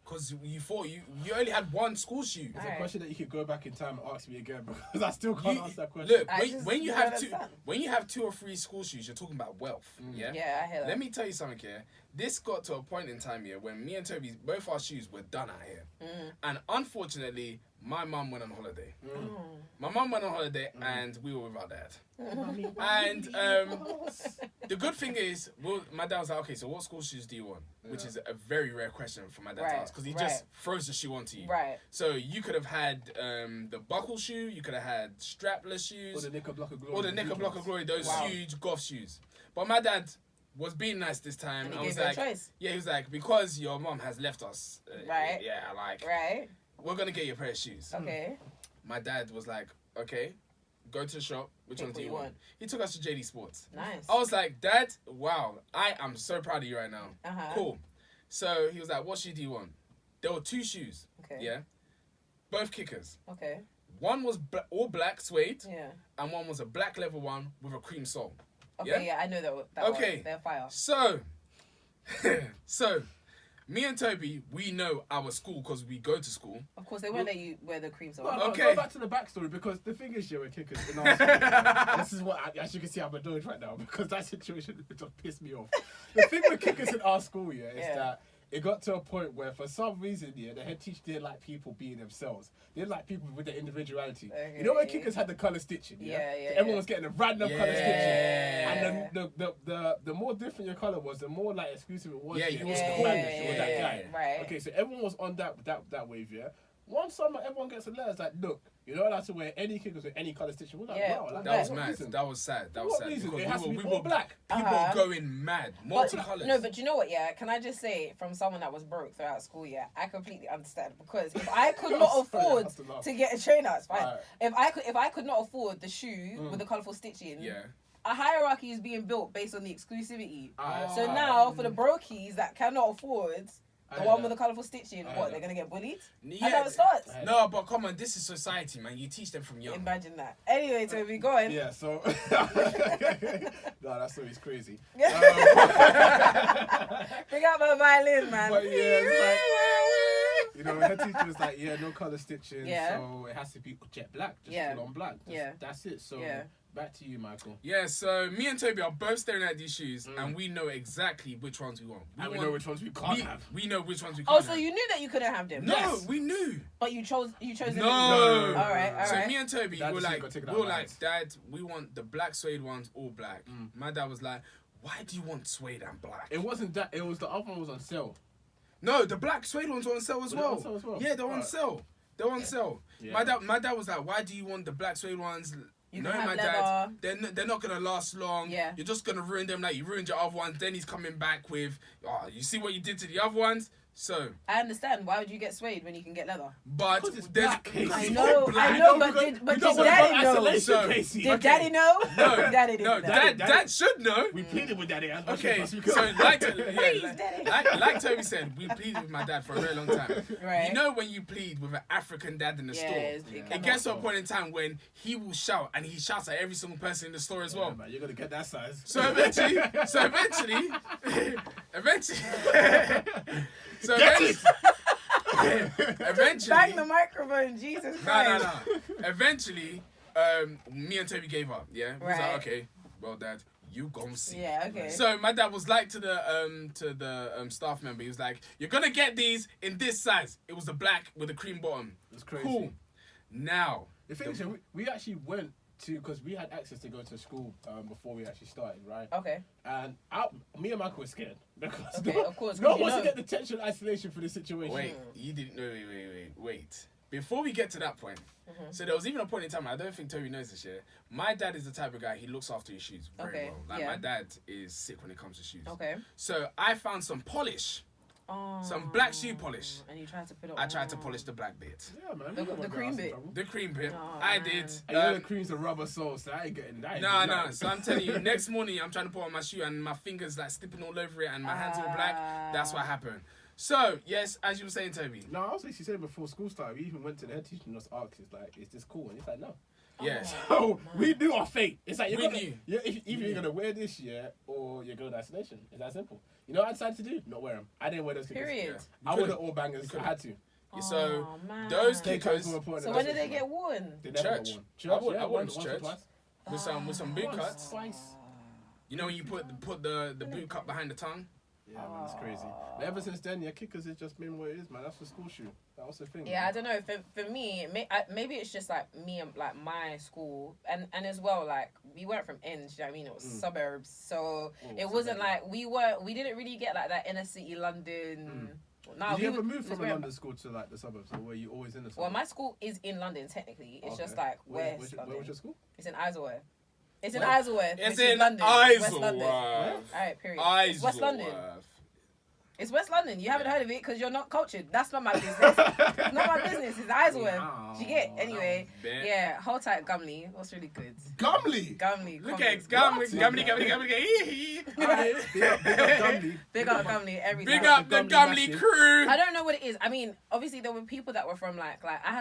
Because you thought you only had one school shoe. It's a question that you could go back in time and ask me again because I still can't answer that question. Look, when you have 2 or 3 school shoes, you're talking about wealth. Yeah, I hear that. Let me tell you something here. This got to a point in time here when me and Tobi, both our shoes were done out here, and unfortunately, my mum went on holiday. My mum went on holiday, and we were with our dad. And the good thing is, my dad was like, okay, so what school shoes do you want? Which is a very rare question for my dad to ask, because he just throws the shoe onto you. Right. So you could have had the buckle shoe, you could have had strapless shoes. Or the Knicker Blocker Glory. Or the Knicker Blocker Glory, those huge golf shoes. But my dad was being nice this time. And I he was gave you like, a choice. yeah, he was like, because your mom has left us. Right. Yeah, like, Right. we're going to get you a pair of shoes. Okay. My dad was like, okay, go to the shop. Which Pick ones do what you you want? want. He took us to JD Sports. Nice. I was like, Dad, wow, I am so proud of you right now. Uh-huh. Cool. So he was like, what shoe do you want? There were 2 shoes. Okay. Yeah. Both kickers. Okay. One was all black suede, Yeah. and one was a black leather one with a cream sole. Okay, yeah, I know that Okay. one. They're fire. So, me and Toby, we know our school because we go to school. Of course, they won't let you wear the creams on. No, Okay. Go back to the backstory because the thing is, we're kickers in our school. This is what, as you can see, I'm annoyed right now because that situation just pissed me off. The thing with kickers in our school, is that it got to a point where, for some reason, the head teacher didn't like people being themselves. They didn't like people with their individuality. Okay. You know when kickers had the colour stitching, Yeah, So everyone was getting a random colour stitching. Yeah. And then the more different your colour was, the more like exclusive it was. Yeah, you was was cool cool. with that guy. Right. Okay, so everyone was on that wave, One summer, everyone gets a letter. It's like, look, you're not allowed to wear any kickers with any colour stitching. We're like, Yeah, wow, like, That was what mad. reason? That was sad. That For was what sad. reason? Because It has to be we all were black. People were going mad. Multicolours. No, but you know what? Yeah, can I just say, from someone that was broke throughout school, I completely understand because if I could not Sorry, I afford have to laugh. to get a trainer, it's fine. Right. If I could not afford the shoe with the colourful stitching, Yeah. a hierarchy is being built based on the exclusivity. So Ah. now for the brokies that cannot afford the I one heard with the that. colourful stitching, I heard what, that. they're gonna get bullied? Yeah. That's how it starts. I heard No, but come on, this is society, man. You teach them from young. Imagine that. Anyway, Toby, go on. Yeah, so no, that story's crazy. Bring out my violin, man. But yeah, it's like, head teacher was like, no colour stitching, Yeah. so it has to be jet black, just Yeah. full on black. Yeah. That's it. So Yeah. back to you, Michael. Yeah, so me and Toby are both staring at these shoes, and we know exactly which ones we want. And we know which ones we can't have. We know which ones we can't Oh, so you knew that you couldn't have them? No, Yes. we knew. But you chose them. No. No. All right. So me and Toby, Dad we were just like, got taken out of hands. Dad, we want the black suede ones all black. My dad was like, why do you want suede and black? It wasn't that. It was the other one was on sale. No, the black suede ones were on sale as Were they on well. sale as well? Yeah, they're on Alright. sale. They're on sale. Yeah. My dad was like, why do you want the black suede ones? You No, can have my leather. dad, they're not gonna last long. Yeah. You're just gonna ruin them like you ruined your other ones. Then he's coming back with, oh, you see what you did to the other ones? So, I understand. Why would you get suede when you can get leather? but Because it's there's, black, Kesi. I It's know, all black. I know, We but don't- did we don't Daddy want know? isolation, So- Kesi. Did Daddy know? no, Daddy didn't no, know. dad should know. We pleaded with Daddy. As much Okay, as we could. so Please, Daddy. like Toby said, we pleaded with my dad for a very long time. Right. You know when you plead with an African dad in the store, Yes, it gets to a point in time when he will shout, and he shouts at every single person in the store as well. Yeah, man, you're gonna get that size. So eventually, eventually, Bang the microphone, Jesus Christ. no. Eventually, me and Toby gave up. Yeah, we was like, Right. okay, well, Dad, you gon' see. Yeah, okay. So my dad was like to the staff member, he was like, "You're gonna get these in this size." It was the black with the cream bottom. It's crazy. Cool. Now, The thing is, we actually went to, because we had access to go to school before we actually started, right? Okay. And me and Michael were scared because Okay, of course, 'cause no one you wants to know. get the tension and isolation for the situation. wait, you didn't know. Wait. Before we get to that point, so there was even a point in time. I don't think Toby knows this yet. My dad is the type of guy, he looks after his shoes very Okay, well. Like yeah. my dad is sick when it comes to shoes. Okay. So I found some polish, Oh. some black shoe polish. And you tried to put it I tried to on. polish the black bit, Yeah, man. The we don't want cream girls in bit. trouble. the cream bit. Oh, I man. did. And you know the cream's a rubber sole, so I ain't getting that. No. So I'm telling you, next morning I'm trying to put on my shoe and my fingers like slipping all over it and my hands all black. That's what happened. So yes, as you were saying, Toby. No, I was actually saying before school started, we even went to the head teacher and just asked, "Is like, is this cool?" And he's like, "No." Yes. So we knew our fate. It's like We knew. Either you're gonna wear this year or you're going to isolation. It's that simple. You know what I decided to do? Not wear them. I didn't wear those kickers. Period. Yeah. I wore the all bangers. I had to. So Oh, man. those They kickers more important So than when those did they kickers. get worn? They never Church. got one. I wore yeah, them once to or church. twice. with some boot Once, cuts. twice. You know when you put the boot cut behind the tongue. Yeah, man, it's crazy. But ever since then, yeah, kickers has just been what it is, man. That's the school shoe. That was the thing. Yeah, man. I don't know. For me, maybe it's just like me and like my school, and as well, like we weren't from ends. You know what I mean? It was suburbs, so it wasn't like we didn't really get like that inner city London. Did you ever move from a London school to like the suburbs, or were you always in the suburbs? Well, my school is in London technically. It's just like where West was London. your school? It's in Isleworth. It's in Isleworth. It's in in London. West London. Isleworth. Alright, period. Isleworth. It's West London. It's West London. You haven't heard of it because you're not cultured. That's not my business. It's not my business. It's Isleworth. Do you get? Anyway, yeah. Hold tight, Gumley. What's really good? Gumley. Look at Gumley. Big up Gumley every time. Big up the Gumley crew. I don't know what it is. I mean, obviously there were people that were from like I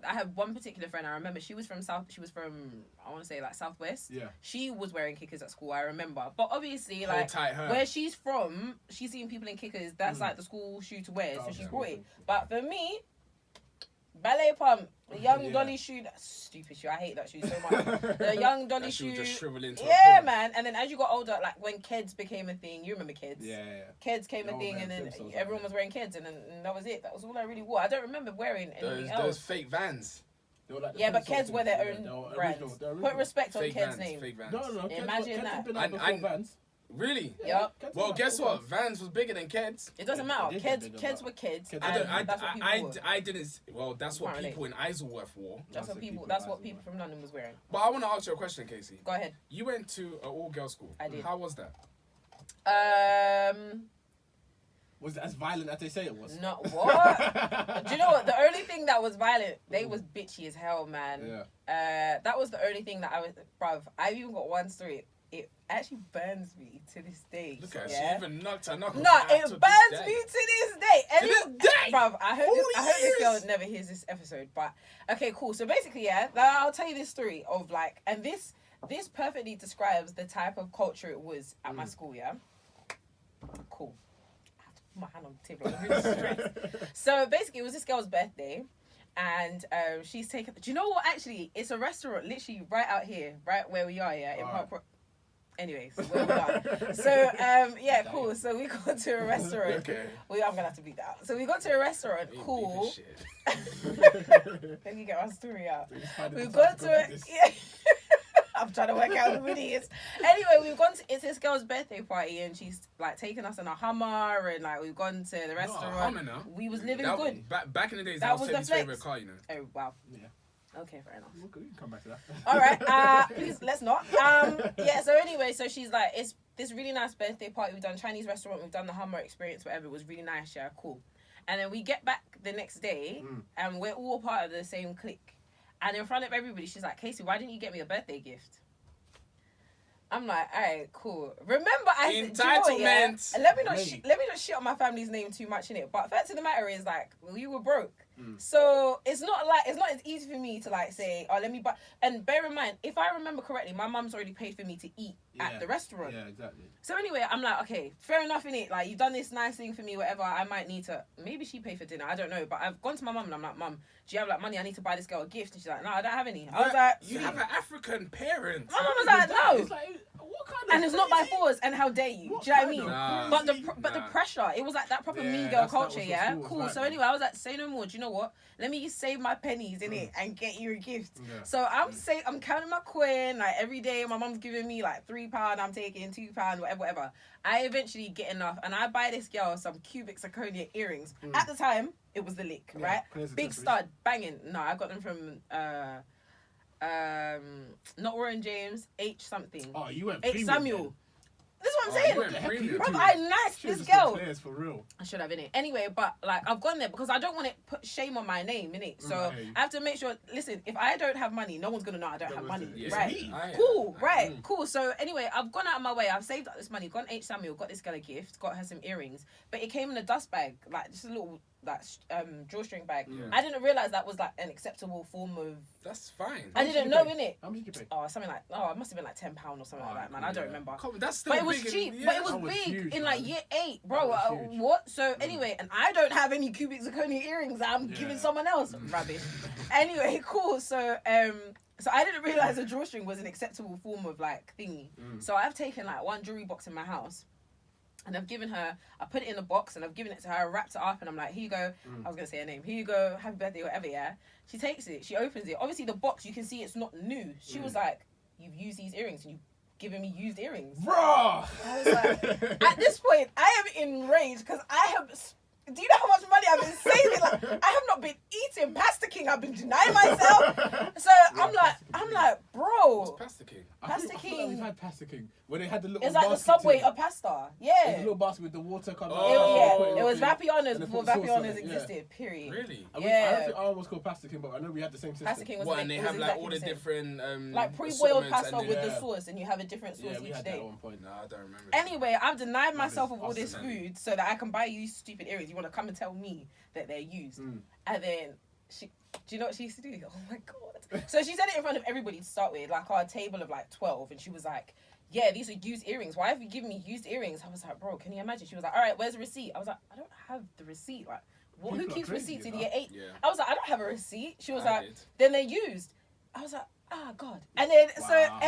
had one particular friend I remember. She was from I want to say like Southwest. Yeah. She was wearing kickers at school, I remember. But obviously like where she's from, she's seen people in kickers. That's like the school shoe to wear, so she brought it. But for me, ballet pump, the young dolly shoe, that stupid shoe. I hate that shoe so much. The young dolly shoe. Just shrivel into man. And then as you got older, like when Keds became a thing, you remember Keds? Yeah. Keds came a thing, and then everyone was wearing Keds, and that was it. That was all I really wore. I don't remember wearing anything else. Those fake Vans. Like but Keds wear their own brands. Put respect on Keds' name. Fake Vans. No. Imagine that. Vans. Really? Yep. Well, guess what? Vans was bigger than Keds. It doesn't matter. Keds were kids. I didn't. Well, that's what people in Isleworth wore. That's what people from London was wearing. But I want to ask you a question, Kesi. Go ahead. You went to an all-girls school. I did. How was that? Was it as violent as they say it was? No, what? Do you know what? The only thing that was violent, they was bitchy as hell, man. Yeah. That was the only thing that I was, bruv. I've even got one story. It actually burns me to this day. Look at she even knocked her knuckles. No, it burns me to this day. To this day? Bruv, I hope this girl never hears this episode. But, okay, cool. So basically, I'll tell you this story of like, and this perfectly describes the type of culture it was at my school, Cool. I have to put my hand on the table. I'm really stressed. So basically, it was this girl's birthday. And she's taken... Do you know what? Actually, it's a restaurant literally right out here. Right where we are, in Park... Anyways, where we are. So, cool. So we got to a restaurant. Okay. I'm going to have to beat that out. So we got to a restaurant. Cool. Let me get my story out. We got to a... Yeah. I'm trying to work out who it is. Anyway, we've gone to... It's this girl's birthday party and she's like taking us in a Hummer and like we've gone to the restaurant. Hummer now? We was living good. Back in the days, that was Tobi's favourite car, you know. Oh, wow. Yeah. Okay, fair enough. We can come back to that. All right, please, let's not. So anyway, so she's like, it's this really nice birthday party. We've done Chinese restaurant, we've done the Hummer experience, whatever. It was really nice, cool. And then we get back the next day, and we're all part of the same clique. And in front of everybody, she's like, Kesi, why didn't you get me a birthday gift? I'm like, all right, cool. Remember, I said, entitlement. Let me not shit on my family's name too much in it. But fact of the matter is, like, we were broke. So it's not as easy for me to like say, oh, let me buy. And bear in mind, if I remember correctly, my mum's already paid for me to eat at the restaurant. Yeah, exactly. So anyway, I'm like, okay, fair enough innit? Like, you've done this nice thing for me, whatever. I might need to. Maybe she paid for dinner. I don't know. But I've gone to my mum and I'm like, Mum, do you have like money? I need to buy this girl a gift. And she's like, no, I don't have any. I was like, you have an African parent. My mum was like, no. It's like, what kind of... And it's not by force. And how dare you? Do you know what I mean? But the pressure, it was like that proper mean girl culture. Yeah, cool. Like, so anyway, I was like, say no more. Do you know what? Let me save my pennies in it and get you a gift. Yeah. So I'm counting my coin like every day. My mum's giving me like £3. I'm taking £2, whatever. I eventually get enough and I buy this girl some cubic zirconia earrings. At the time, it was the lick, right? Big stud, banging. No, I got them from not Warren James, H something. Oh, you went H Samuel. Then. This is what I'm saying. Bro, I nice this girl. For real. I should have, innit? Anyway, but like I've gone there because I don't want to put shame on my name, innit? So I have to make sure. Listen, if I don't have money, no one's gonna know I don't have money, right? Cool. So anyway, I've gone out of my way. I've saved up this money. Gone H Samuel, got this girl a gift, got her some earrings, but it came in a dust bag, like just a little drawstring bag. Yeah. I didn't realize that was like an acceptable form of. That's fine. I didn't know, innit? How much did you pay? Oh, something like it must have been like £10 or something like that, man. I don't remember. That's still but it was cheap. But it was big huge, in like year 8, bro. What? So anyway, and I don't have any cubic zirconia earrings. I'm giving someone else. Rubbish. Anyway, cool. So I didn't realize a drawstring was an acceptable form of like thingy. So I've taken like one jewelry box in my house. And I've given her, I put it in a box and I've given it to her, I wrapped it up and I'm like, here you go. I was going to say her name. Here you go, happy birthday, whatever, yeah. She takes it, she opens it. Obviously the box, you can see it's not new. She was like, you've used these earrings and you've given me used earrings. Bro! I was like, at this point, I am enraged because do you know how much money I've been saving? Like, I have not been eating Pasta King. I've been denying myself. So I'm like, Bro. What's pasticking? I feel like we've had pasticking when they had the little. It's like the basket Subway thing. of pasta. Yeah. It's a little basket with the water coming out. It was Vapiano's and they before put sauce on Vapiano's it, existed. Period. Really? I don't think ours was called pasticking, but I know we had the same system. Pasticking was and they have like all the different like pre-boiled assortments pasta and with the sauce, and you have a different sauce Yeah, we each had day. that at one point. No, I don't remember. Anyway, I've denied myself of all this fascinating. food so that I can buy you stupid earrings. You want to come and tell me that they're used, and then do you know what she used to do? Oh my god! So she said it in front of everybody to start with, like our table of like 12, and she was like, "Yeah, these are used earrings. Why have you given me used earrings?" I was like, "Bro, can you imagine?" She was like, "All right, where's the receipt?" I was like, "I don't have the receipt. Like, who People are keeps crazy, receipts in you year know? 8?" Yeah. I was like, "I don't have a receipt." She was I like, did. "Then they're used." I was like, "Ah, God!" And then so Wow.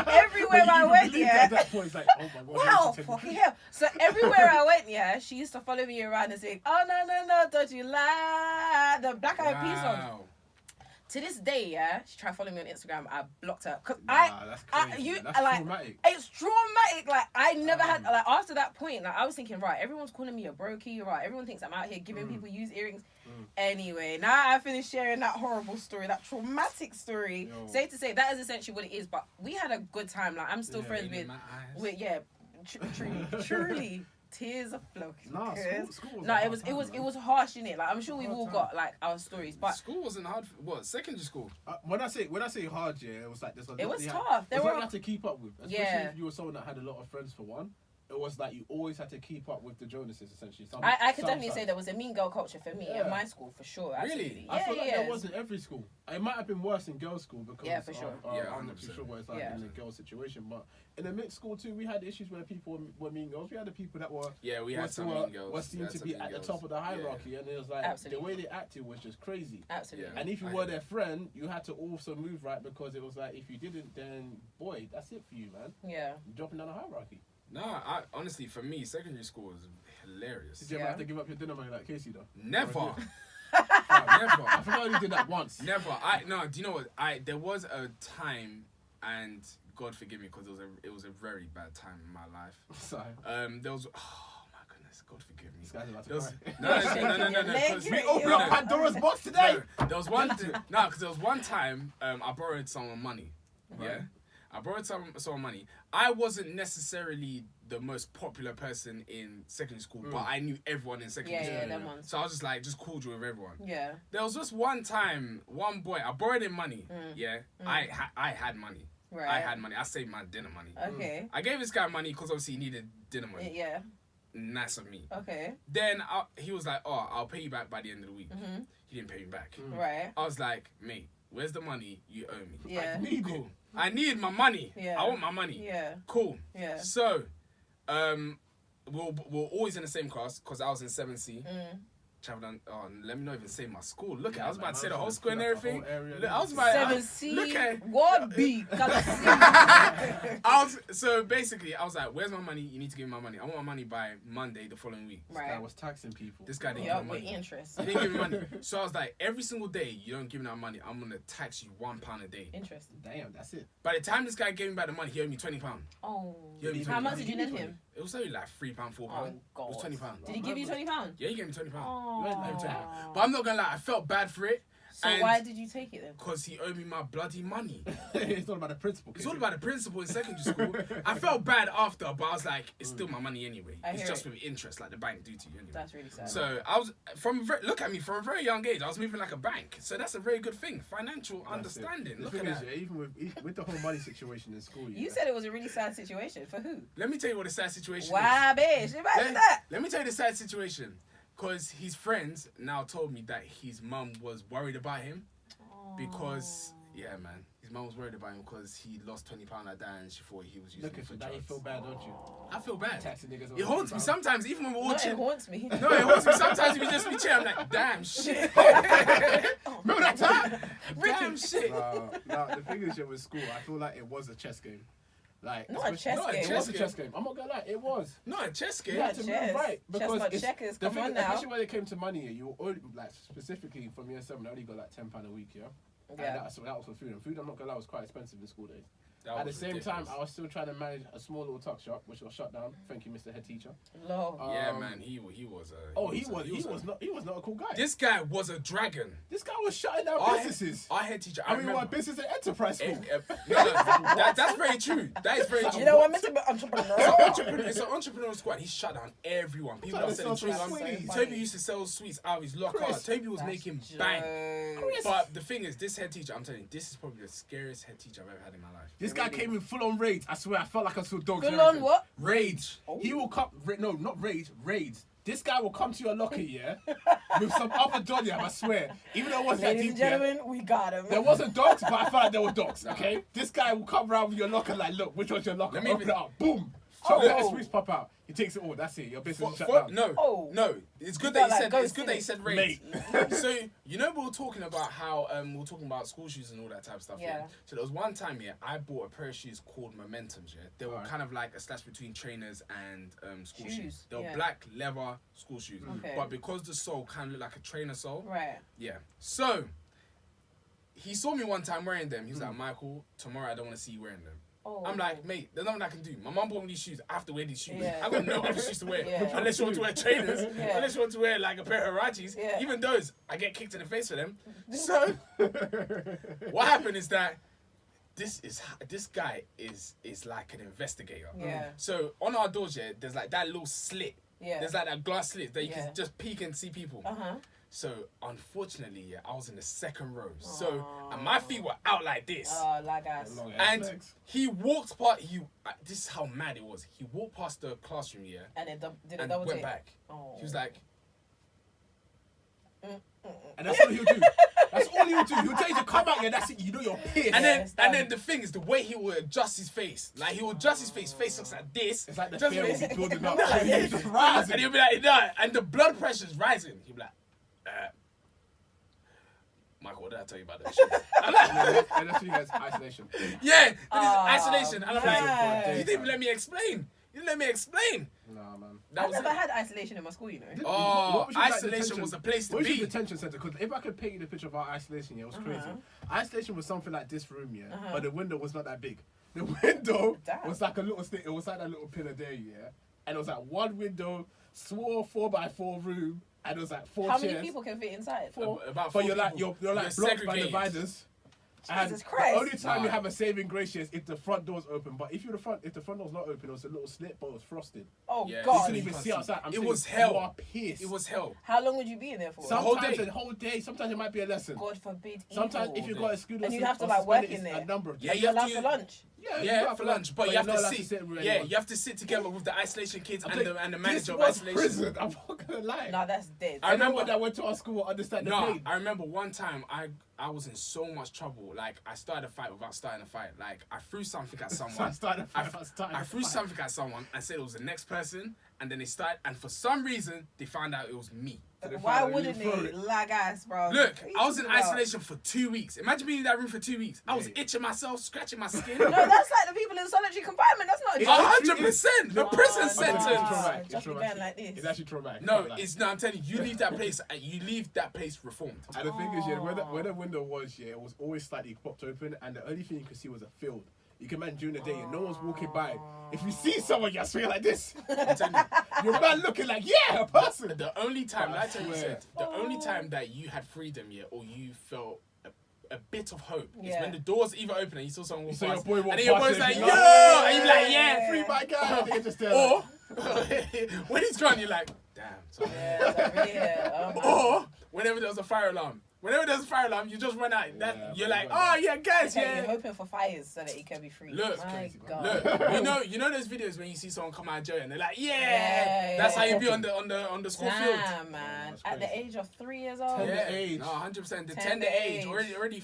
everywhere I went, yeah. At that point, it's like, oh my god. Wow, this is fucking taking- hell. So everywhere I went, yeah, she used to follow me around and say, "Oh, no, don't you lie?" The Black Eyed Peas song. To this day, yeah, she tried following me on Instagram. I blocked her. Because That's crazy. Man. That's like, traumatic. it's traumatic. Like, I never had, like, after that point, like, I was thinking, right, everyone's calling me a brokey, right? Everyone thinks I'm out here giving people used earrings. Anyway, now I finished sharing that horrible story, that traumatic story. Yo. Safe to say, that is essentially what it is. But we had a good time. Like, I'm still friends with truly. Tears are flowing. Nah, Because- school was No, a it hard was time, man. it was harsh, innit? Like, I'm sure we've Hard all time. got like our stories, but School wasn't hard. What, secondary school? When I say hard, yeah, it was like there's a it was you tough. Had, There it's were like you had to keep up with, especially Yeah. if you were someone that had a lot of friends for one. It was like you always had to keep up with the Jonases, essentially. I could definitely say there was a mean girl culture for me Yeah. at my school for sure. Absolutely. Really? I feel like yeah. there was in every school. It might have been worse in girls' school because Yeah, for sure. I'm not too 100%. sure what it's like Yeah. in a girls' situation. But in the mixed school too, we had issues where people were mean girls. We had the people that were Yeah, we had some mean girls. were seen to be at the top of the hierarchy, and it was like Absolutely. the way they acted was just crazy. Absolutely. Yeah. And if you I were hear their friend, you had to also move right because it was like if you didn't, then boy, that's it for you, man. Yeah. You're dropping down the hierarchy. Nah, honestly, for me, secondary school was hilarious. Did you ever have to give up your dinner money like Kesi though? Never. Or Never. I forgot I only did that once. Never. Do you know what? There was a time, and God forgive me, because it was a very bad time in my life. Sorry. There was. Oh my goodness, God forgive me. This guy's about to There was, cry. no. Leg 'cause- We Open up Pandora's box today. No, there was one. Because there was one time I borrowed someone money. Right. Yeah, I borrowed someone money. I wasn't necessarily the most popular person in secondary school, but I knew everyone in secondary school. Yeah, them ones. So I was just cordial with everyone. Yeah. There was just one time, one boy, I borrowed him money. Yeah, I had money. Right. I had money. I saved my dinner money. Okay. I gave this guy money because obviously he needed dinner money. Yeah. Nice of me. Okay. Then he was like, "Oh, I'll pay you back by the end of the week." Mm-hmm. He didn't pay me back. Right. I was like, "Mate, where's the money you owe me?" Yeah. Cool. I need my money. Yeah. I want my money. Yeah. Cool. Yeah. So, we're always in the same class because I was in 7C. Let me not even say my school. Look, I was about to say the whole school and everything. Look, I was about 7C. look at Ward B. So basically, I was like, "Where's my money? You need to give me my money. I want my money by Monday the following week." I Right. was taxing people. This guy didn't Yeah, give me with money. interest. He didn't give me money. So I was like, every single day you don't give me that money, I'm gonna tax you £1 a day. Interesting. Damn, that's it. By the time this guy gave me back the money, he owed me £20. Oh. Yeah, you How told much me. did you lend him? It was only like £3, £4. Oh, God. It was £20. Did he give you £20? Yeah, he gave me £20. Oh. You ain't like that. But I'm not gonna lie, I felt bad for it. So why did you take it then? Because he owed me my bloody money. It's all about the principle. It's all about the principle in secondary school. I felt bad after, but I was like, it's still my money anyway. I It's hear just it. with interest, like the bank do to you anyway. That's really sad. So I was look at me, from a very young age, I was moving like a bank. So that's a very good thing. Financial understanding. The Look thing at is, that. yeah, even with the whole money situation in school, You said it was a really sad situation. For who? Let me tell you what the sad situation is. Wow, bitch. Imagine that. Let me tell you the sad situation. Because his friends now told me that his mum was worried about him. Because, yeah, man. His mum was worried about him because he lost £20 like that and she thought he was using look it at for you. Now you drugs. feel bad, don't you? I feel bad. Taxing niggas. It haunts me sometimes, even when we're all No, it chilling. haunts me. No, it haunts me sometimes if you just be chilling. I'm like, damn shit. Remember that time? Damn shit. No, the thing is, yeah, with school, I feel like it was a chess game. Like, Not a chess game. It was a chess game. I'm not gonna lie, it was. Not a chess game. You had to chess. move right because Chess, not it's, checkers. the Come thing, on now. especially when it came to money, you only, like specifically from year 7, I only got like £10 a week, yeah. Yeah. And that was for food. And food, I'm not gonna lie, was quite expensive in school days. At the same time, I was still trying to manage a small little tuck shop, which was shut down. Thank you, Mr. Head Teacher. Lol. Yeah, man, he was. He was not a cool guy. This guy was a dragon. This guy was shutting down businesses. Our head teacher. I mean, what business and enterprise school? That's very true. That is very true. You know what? I'm meant to be entrepreneur. It's an entrepreneurial squad. He shut down everyone. People are selling sweets. Tobi used to sell sweets out of his locker. Tobi was making bang. But the thing is, this head teacher, I'm telling you, this is probably the scariest head teacher I've ever had in my life. This guy came in full on raids. I swear, I felt like I saw dogs. Full on what? Raids. Oh. He will come. No, not raids. Raids. This guy will come to your locker, yeah, with some other dog, I swear. Even though it wasn't that deep, ladies and gentlemen, we got him. There wasn't dogs, but I felt like there were dogs, okay? This guy will come around with your locker like, look, which one's your locker? Open it up. Boom. Chocolate sweets pop out. He takes it all. That's it. Your business is shut down. No. It's good that he said raids. So you know we were talking about how we were talking about school shoes and all that type of stuff. Yeah. So there was one time I bought a pair of shoes called Momentums. Yeah. They were kind of like a slash between trainers and school shoes. They were black leather school shoes. Okay. But because the sole kind of looked like a trainer sole. Right. Yeah. So he saw me one time wearing them. He was like, Michael, tomorrow I don't want to see you wearing them. Oh. I'm like, mate, there's nothing I can do. My mum bought me these shoes. I have to wear these shoes. Yeah. I've got no other shoes to wear. Unless you want to wear trainers. Unless you want to wear like a pair of Harachis. Even those, I get kicked in the face for them. So, what happened is that this guy is like an investigator. Yeah. So, on our doors, there's like that little slit. Yeah. There's like that glass slit that you can just peek and see people. Uh-huh. So, unfortunately, I was in the second row. So, and my feet were out like this. Oh, like us. And he walked past, this is how mad it was. He walked past the classroom, and it and went back. Oh. He was like... And that's all he'll do. That's all he'll do. He'll tell you to come out, that's it. You know you're pissed. And then the thing is, the way he will adjust his face. Like, he will adjust his face. Face looks like this. It's like the fear will be building up. He's just rising. And he'll be like, no. And the blood pressure's rising. He'll be like... Michael, what did I tell you about that shit? And that's what you guys, isolation. Yeah, isolation. And I'm like, you didn't even let me explain. Nah, man. I've never had isolation in my school, you know. Oh, isolation was the place to be. What was your detention center? Because if I could paint you the picture of our isolation, it was crazy. Isolation was something like this room, but the window was not that big. The window was like a little stick. It was like that little pillar there, and it was like one window, small 4x4 room. And it was like 4 chairs. How many people can fit inside? 4. About 4 but you're like blocked by dividers. Jesus Christ. The only time you have a saving grace is if the front door's open. But if the front door's not open, it was a little slit, but it was frosted. Oh God! You couldn't even see outside. It was hell. You are pissed. It was hell. How long would you be in there for? Sometimes a whole day. Sometimes it might be a lesson. God forbid. Sometimes if you got a school, and you have to like work in there. A number of days. Yeah, you have to lunch. Yeah, for lunch, but you have to sit. You have to sit together with the isolation kids and the manager of isolation. Prison. I'm not gonna lie. No, that's dead. I remember that went to our school. Understand the pain. I remember one time I was in so much trouble. Like, I started a fight without starting a fight. Like, I threw something at someone. I threw something at someone and said it was the next person, and then they started, and for some reason they found out it was me. Why wouldn't they? Lag ass, bro. Look, I was in isolation for 2 weeks. Imagine being in that room for 2 weeks. I was itching myself, scratching my skin. No, that's like the people in solitary confinement. That's not 100%. The prison sentence. Just again like this. It's actually traumatic. No, I'm telling you, you leave that place reformed. And the thing is, where the window was, it was always slightly popped open, and the only thing you could see was a field. You can imagine during the day, no one's walking by. If you see someone, you're swinging like this. You're man looking like, a person. The only time, the only time that you had freedom, or you felt a bit of hope is when the doors either open and you saw someone walk past, and then your boy's like, yo! And you're like, free my guy. Or, when he's gone, you're like, damn. Or, whenever there was a fire alarm, you just run out. You're like, guys, You're hoping for fires so that he can be free. Look, God. you know those videos when you see someone come out of jail and they're like, that's how you be on the school field. Nah, man. At the age of 3 years old. Tender age. No, 100%. The tender age already.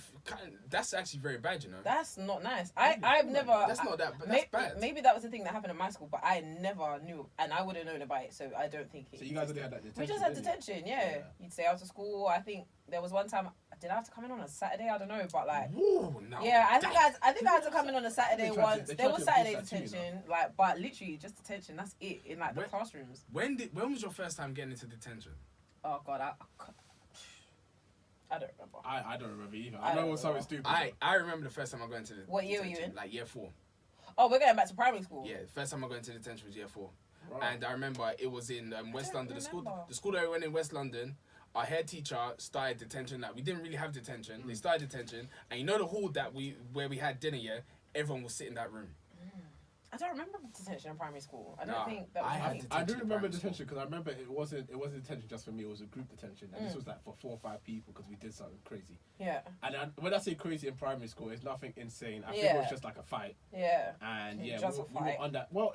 That's actually very bad, you know. That's not nice. I've never. That's not that. But that's bad. Maybe that was the thing that happened at my school, but I never knew, and I would have known about it. So I don't think it. So you guys only had that detention. We just had detention. Yeah. You'd stay after school. I think there was one time. Did I have to come in on a Saturday? I don't know, but like. Ooh, no. Yeah, I think I had to come in on a Saturday once. There was Saturday detention, but literally just detention. That's it in the classrooms. When was your first time getting into detention? Oh God, I don't remember. I don't remember either. I know it was something stupid. I remember the first time I got into the What year were you in? Like year 4. Oh, we're going back to primary school. Yeah, the first time I got into detention was year 4. Right. And I remember it was in West London. remember. The school that I went in West London, our head teacher started detention. Like, we didn't really have detention. They started detention. And you know the hall where we had dinner, yeah? Everyone would sit in that room. I don't remember detention in primary school. I don't Nah, think that I was had me. detention. I do remember primary detention because I remember it wasn't detention just for me. It was a group detention, and this was like for 4 or 5 people because we did something crazy. Yeah. And when I say crazy in primary school, it's nothing insane. I think it was just like a fight. Yeah. And yeah, Just a we were fight. on that. Well,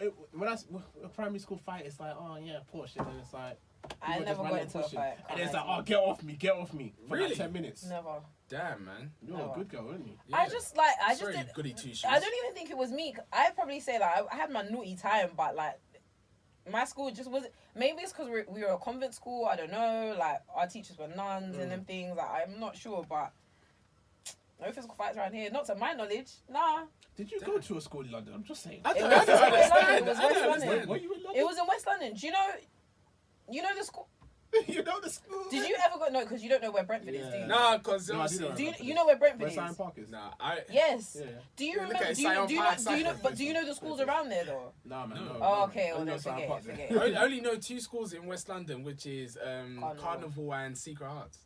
a primary school fight, it's like, oh yeah, push, and then it's like. I people never just got random into a pushing. fight. And it's like, oh, get off me for Really? like 10 minutes. Never. Damn, man. You're Never. a good girl, aren't you? Yeah. I just Sorry, did. goody two shoes. I don't even think it was me. I'd probably say that I had my naughty time, but like my school just wasn't. Maybe it's because we were a convent school. I don't know. Like our teachers were nuns and them things. Like I'm not sure, but no physical fights around here. Not to my knowledge. Nah. Did you go to a school in London? I'm just saying. I It don't was in West London. It was I don't West understand. London. Were you in London? It was in West London. Do you know the school? You know the school. Did you ever go? No, because you don't know where Brentford is, do you? Nah, because No, I obviously. didn't Do know. you know where Brentford Where is? Sion Park is? Nah, Yes. Yeah. Do you Look remember? at Do you Sion Park, know? But do you know the Sion schools Park. around there though? Nah, man. No. No. Oh, okay. I Well, only then know Sion forget Park it. there. Forget I it. only know 2 schools in West London, which is Carnival and Secret Hearts.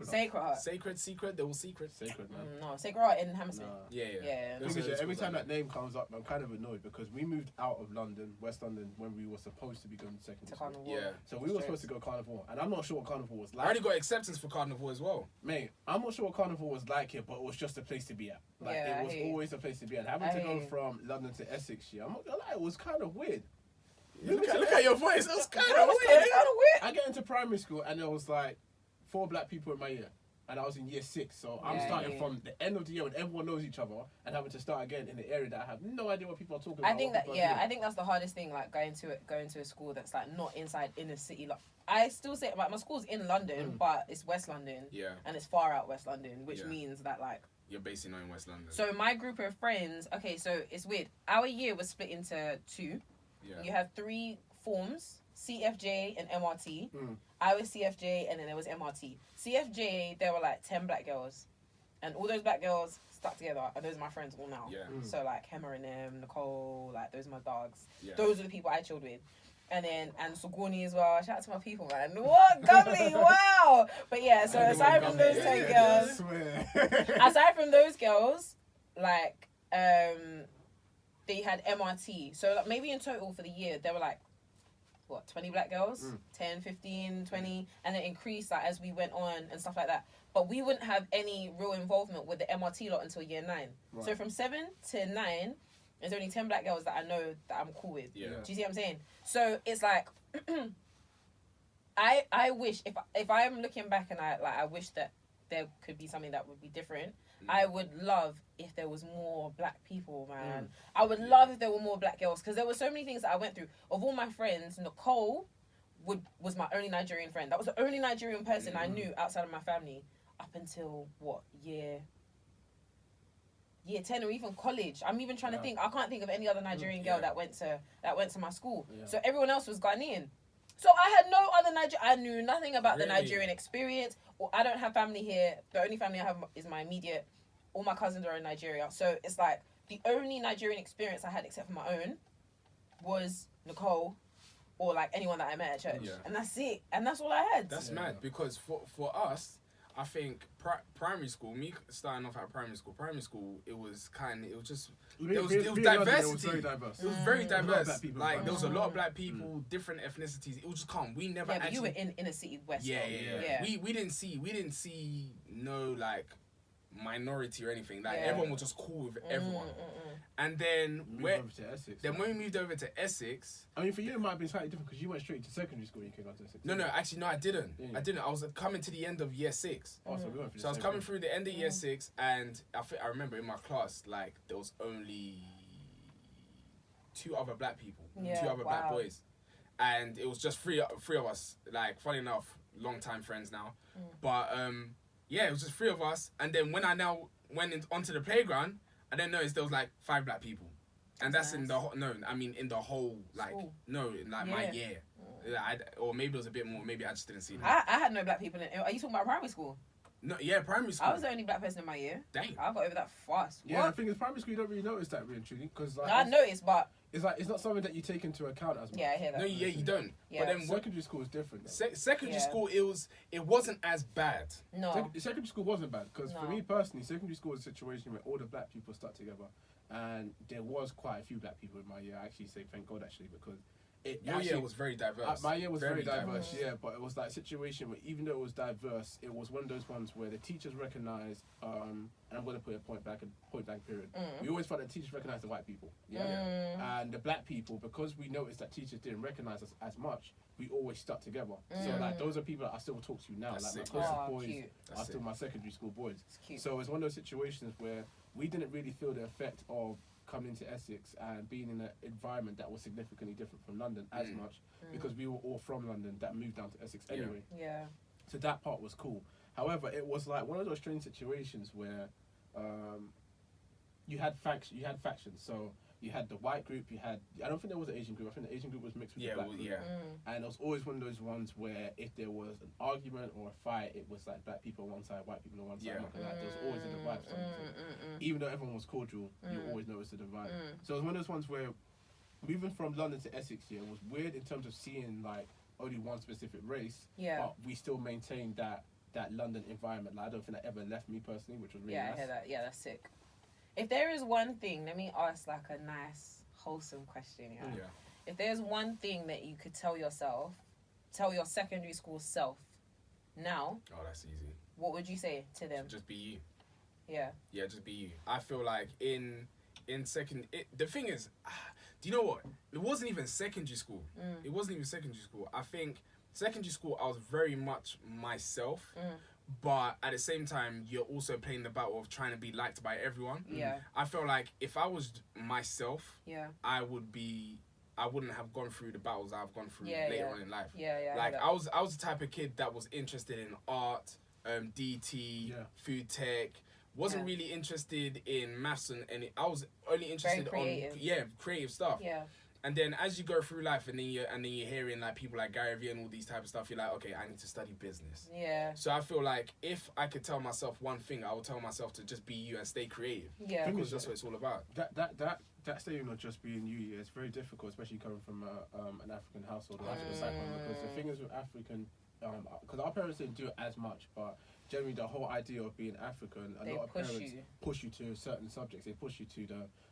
Sacred Heart. Sacred Heart. Secret, they're all secret. Sacred, man. No, Sacred Heart in Hammersmith. Nah. Yeah. Yeah. The thing is, Those are every schools time like that name comes up, I'm kind of annoyed because we moved out of London, West London, when we were supposed to be going to secondary To school. Carnival. Yeah. So we were supposed to go Carnival, and I'm not sure what Carnival was I like. already got acceptance for Carnival as well. Mate, I'm not sure what Carnival was like here, but it was just a place to be at. Like, Yeah, it I was hear you. always a place to be at. Having I to hear go you. from London to Essex here, I'm not gonna lie, it was kind of weird. Look at your voice. That was kind That of was weird. kind of weird. I get into primary school, and there was like 4 black people in my year. And I was in year 6, so I'm Yeah, starting yeah. from the end of the year when everyone knows each other and having to start again in the area that I have no idea what people are talking about. I think what that people are doing. I think that's the hardest thing, like going to a school that's like not inside inner city. Like I still say, like my school's in London, but it's West London, Yeah, and it's far out West London, which Yeah. means that like. you're basically not in West London. So my group of friends, okay, so it's weird. Our year was split into 2. yeah. You have 3 forms, CFJ and MRT. Mm. I was CFJ and then there was MRT. CFJ, there were like 10 black girls. And all those black girls stuck together. And those are my friends all now. Yeah. Mm. So like Hemmer and them, Nicole, like those are my dogs. Yeah. Those are the people I chilled with. And Suguni as well. Shout out to my people, man. What? Gummy, wow. But yeah, so aside from those 10 girls, I swear. aside from those girls, like, they had MRT. So like maybe in total for the year, there were like, 20 black girls? 10, 15, 20, and it increased like as we went on and stuff like that. But we wouldn't have any real involvement with the MRT lot until year 9. Right. So from 7 to 9, there's only 10 black girls that I know that I'm cool with. Yeah. Do you see what I'm saying? So it's like, I wish if I'm looking back and I wish that there could be something that would be different. I would love if there was more black people, man. I would love if there were more black girls because there were so many things that I went through. Of all my friends, Nicole was my only Nigerian friend. That was the only Nigerian person I knew outside of my family up until year 10 or even college. I'm even trying to think. I can't think of any other Nigerian girl that went to my school. Yeah. So everyone else was Ghanaian. So I had no other I knew nothing about the Really? Nigerian experience. Or I don't have family here. The only family I have is my immediate. All my cousins are in Nigeria. So it's like the only Nigerian experience I had except for my own was Nicole or like anyone that I met at church. Yeah. And that's it. And that's all I had. That's Yeah. mad because for us, I think primary school, me starting off at primary school, it was just there was diversity. It was very diverse. It was very A lot of diverse. black people. Like there was a lot of black people, different ethnicities. It was just calm. We never Yeah, but actually. you were in inner city west. Yeah, though. yeah. We didn't see no like minority or anything. Like Yeah. everyone was just cool with everyone. And then Moved when over to Essex. when we moved over to Essex. I mean, for you it might have been slightly different because you went straight to secondary school when you came out to Essex. No, actually, no, I didn't. Yeah. I didn't. I was coming to the end of year 6. Oh, so we went for the So I was same coming thing. through the end of year 6, and I remember in my class, like, there was only 2 other black people, Yeah, 2 other black wow. boys. And it was just three of us, like, funny enough, long-time friends now. But, yeah, it was just 3 of us. And then when I now went onto the playground, I then noticed there was, like, 5 black people. And that's in the in the whole, like, School. no, in, like, my year. Or maybe it was a bit more, maybe I just didn't see that. I had no black people in it. Are you talking about primary school? No, yeah, primary school. I was the only black person in my year. Dang. I got over that fast. Yeah, What? the thing is, primary school you don't really notice that really truly because like No, I noticed, but it's like it's not something that you take into account as much. yeah, I hear that. No, yeah, you don't. Yeah. But then Secondary school is different. Though. secondary Yeah. school, it wasn't as bad. No. Secondary school wasn't bad because for No. me personally, secondary school was a situation where all the black people stuck together, and there was quite a few black people in my year. I actually say thank God actually because Your year was very diverse. My year was very diverse, yeah, but it was like a situation where even though it was diverse, it was one of those ones where the teachers recognised, and I'm going to put a point blank period. We always felt that teachers recognised the white people, and the black people, because we noticed that teachers didn't recognise us as much, we always stuck together. So like those are people that I still talk to now. That's like sick. my closest boys cute. are still my secondary school boys. It's cute. So it's one of those situations where we didn't really feel the effect of coming into Essex and being in an environment that was significantly different from London as much because we were all from London that moved down to Essex anyway. Yeah. So that part was cool. However, it was like one of those strange situations where you had factions. So you had the white group, I don't think there was an Asian group. I think the Asian group was mixed with the black group. And it was always one of those ones where if there was an argument or a fight, it was like black people on one side, white people on one side. Like, there was always a divide for something. Even though everyone was cordial, you always noticed the divide. So it was one of those ones where moving from London to Essex here was weird in terms of seeing like only one specific race. Yeah. But we still maintained that London environment. Like, I don't think that ever left me personally, which was really nice. I hear that. Yeah, that's sick. If there is one thing, let me ask like a nice, wholesome question. Yeah. If there's one thing that you could tell your secondary school self now. Oh, that's easy. What would you say to them? Just be you. Yeah. Yeah, just be you. I feel like the thing is, do you know what? It wasn't even secondary school. It wasn't even secondary school. I think secondary school, I was very much myself. But at the same time, you're also playing the battle of trying to be liked by everyone. Yeah. I feel like if I was myself, Yeah. I wouldn't have gone through the battles I've gone through later on in life. Yeah. Like I was the type of kid that was interested in art, DT, food tech. Wasn't really interested in maths and I was only interested on creative stuff. Yeah. And then as you go through life, and then you're hearing like people like Gary Vee and all these type of stuff, you're like, okay, I need to study business. Yeah. So I feel like if I could tell myself one thing, I would tell myself to just be you and stay creative. Yeah. Because that's what it's all about. That statement of just being you, it's very difficult, especially coming from an African household or African background. Because the thing is with African, because our parents didn't do it as much, but generally the whole idea of being African, a lot of parents push you to certain subjects. They push you to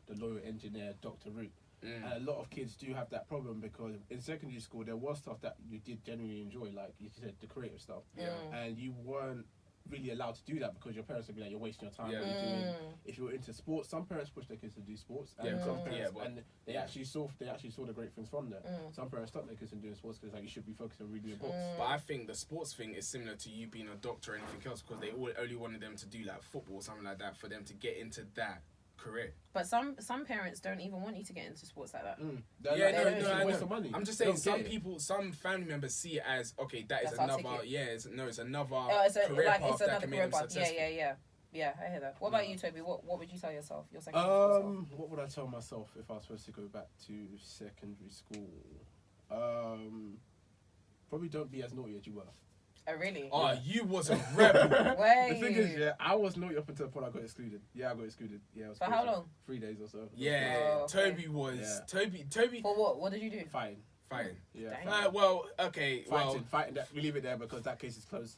the lawyer, engineer, doctor route. And a lot of kids do have that problem because in secondary school there was stuff that you did genuinely enjoy, like you said, the creative stuff. And you weren't really allowed to do that because your parents would be like, you're wasting your time. What are you doing? If you were into sports, some parents push their kids to do sports, and some parents, and they actually saw the great things from there. Some parents stopped their kids from doing sports because like you should be focusing on reading your books. But I think the sports thing is similar to you being a doctor or anything else because they only wanted them to do like football or something like that for them to get into that career. But some parents don't even want you to get into sports like that. No. I'm just saying some family members see it as okay. That's another career path that can make them successful. Yeah, I hear that. What about you, Toby? What would you tell yourself? Your secondary school self? What would I tell myself if I was supposed to go back to secondary school? Probably don't be as naughty as you were. Oh, really? Oh, you was a rebel. The thing is, I was naughty up until the point I got excluded. Yeah, I got excluded. Yeah, for how long? 3 days or so. Yeah, Toby was Toby. For what? What did you do? Fighting. Yeah. Fighting. We leave it there because that case is closed.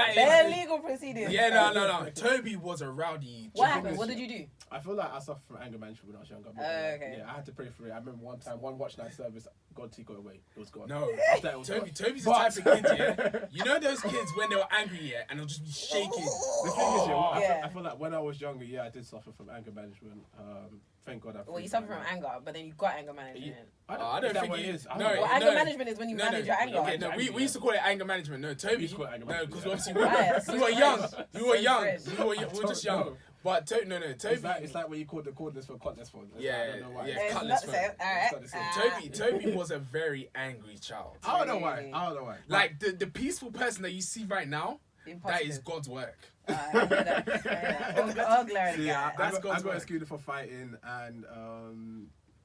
They're legal proceedings. Yeah, no. Toby was a rowdy. What happened? What did you do? I feel like I suffered from anger management when I was younger. Okay. Yeah, I had to pray for it. I remember one watch night service, God took it away. It was gone. No, Toby's the type of kid, yeah. You know those kids when they were angry, and they'll just be shaking. The thing is, I feel like when I was younger, I did suffer from anger management. Thank God. You suffer from anger, but then you got anger management. I don't think it is. Anger management is when you manage your anger. Okay, we used to call it anger management. No, Toby. We used to call it anger management. Because obviously we were young. We were just young. But Toby. It's like when you call the cordless for cordless phone. I don't know why. Yeah, cutlass phone. Toby was a very angry child. I don't know why. Like the peaceful person that you see right now, that is God's work. I hear that. I got excluded for fighting, and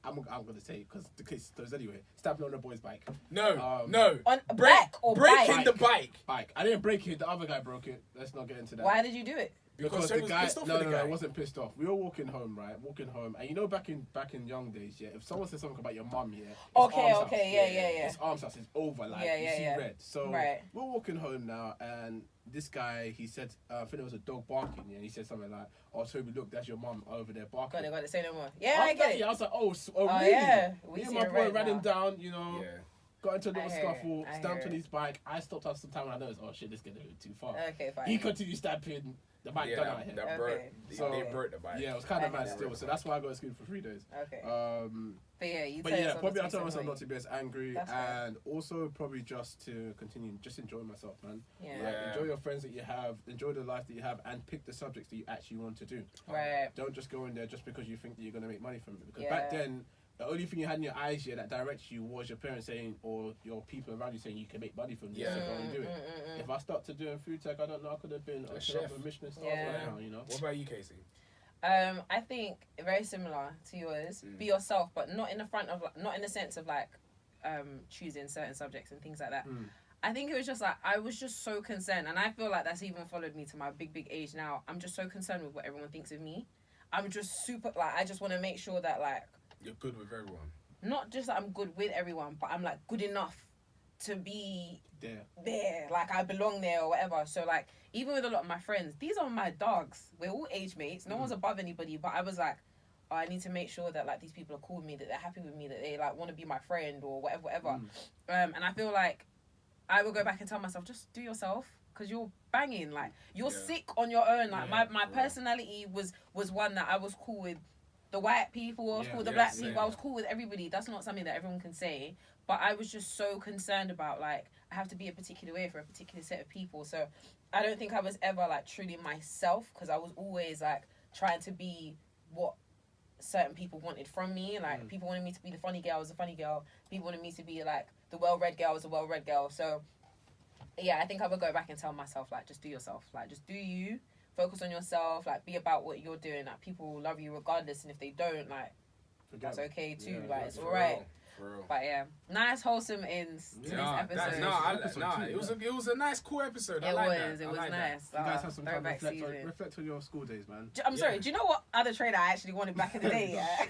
I'm gonna say because the case stories anyway. Stabbing on a boy's bike. No. On bike or breaking bike? the bike. Bike. I didn't break it. The other guy broke it. Let's not get into that. Why did you do it? Because so the was guy, pissed off no, with the guy. I wasn't pissed off. We were walking home, and you know, back in young days, yeah. If someone said something about your mum, yeah. Yeah. It's arms house. It's over, like you see red. So we're walking home now, and this guy, he said, I think it was a dog barking, yeah. And he said something like, "Oh, Toby, look, that's your mum over there barking." Got it. Say no more. Yeah, I get it. Yeah, I was like, "Oh, Oh really?" yeah. Me and my boy ran him down, you know. Yeah. Got into a little I hear scuffle, it. stamped on his bike. I stopped after some time and I noticed, oh shit, this is getting a bit too far. Okay, fine. He continued stamping. The bike done out here. That broke. Okay. They broke the bike. Yeah, it was kind of I mad hear still. that. So that's why I got excluded for 3 days. Okay. But you probably I tell myself not to be as angry, That's fair. and also probably just to continue, just enjoy myself, man. Yeah. Like, enjoy your friends that you have, enjoy the life that you have, and pick the subjects that you actually want to do. Right. Don't just go in there just because you think that you're gonna make money from it. Because Yeah. back then, the only thing you had in your eyes that directs you was your parents saying, or your people around you saying you can make money from this, so go and do it. If I started doing food tech, I don't know, I could have been a chef, a Michelin star right now, you know. What about you, Kesi? I think very similar to yours. Be yourself, but not in the front of, not in the sense of like, choosing certain subjects and things like that. I think it was just like, I was just so concerned, and I feel like that's even followed me to my big age now. I'm just so concerned with what everyone thinks of me. I'm just super, like, I just want to make sure that, like, you're good with everyone. Not just that I'm good with everyone, but I'm, like, good enough to be there. Like, I belong there or whatever. So, like, even with a lot of my friends, these are my dogs. We're all age mates. No one's above anybody. But I was like, oh, I need to make sure that, like, these people are cool with me, that they're happy with me, that they, like, want to be my friend or whatever. And I feel like I will go back and tell myself, just do yourself. Because you're banging. Like, you're sick on your own. Like, my personality was one that I was cool with the white people, I was cool with the black people, I was cool with everybody. That's not something that everyone can say. But I was just so concerned about, like, I have to be a particular way for a particular set of people. So I don't think I was ever, like, truly myself, because I was always, like, trying to be what certain people wanted from me. Like, people wanted me to be the funny girl, I was a funny girl. People wanted me to be, like, the well-read girl, I was a well-read girl. So, yeah, I think I would go back and tell myself, like, just do yourself. Like, just do you. Focus on yourself, like, be about what you're doing. Like, people will love you regardless, and if they don't, like, that's okay too. Like, it's alright. But yeah, nice wholesome ends to this episode. It was a nice cool episode. It was nice. You guys have some time to season. reflect on your school days, man. I'm sorry, do you know what other trainer I actually wanted back in the day? Yeah?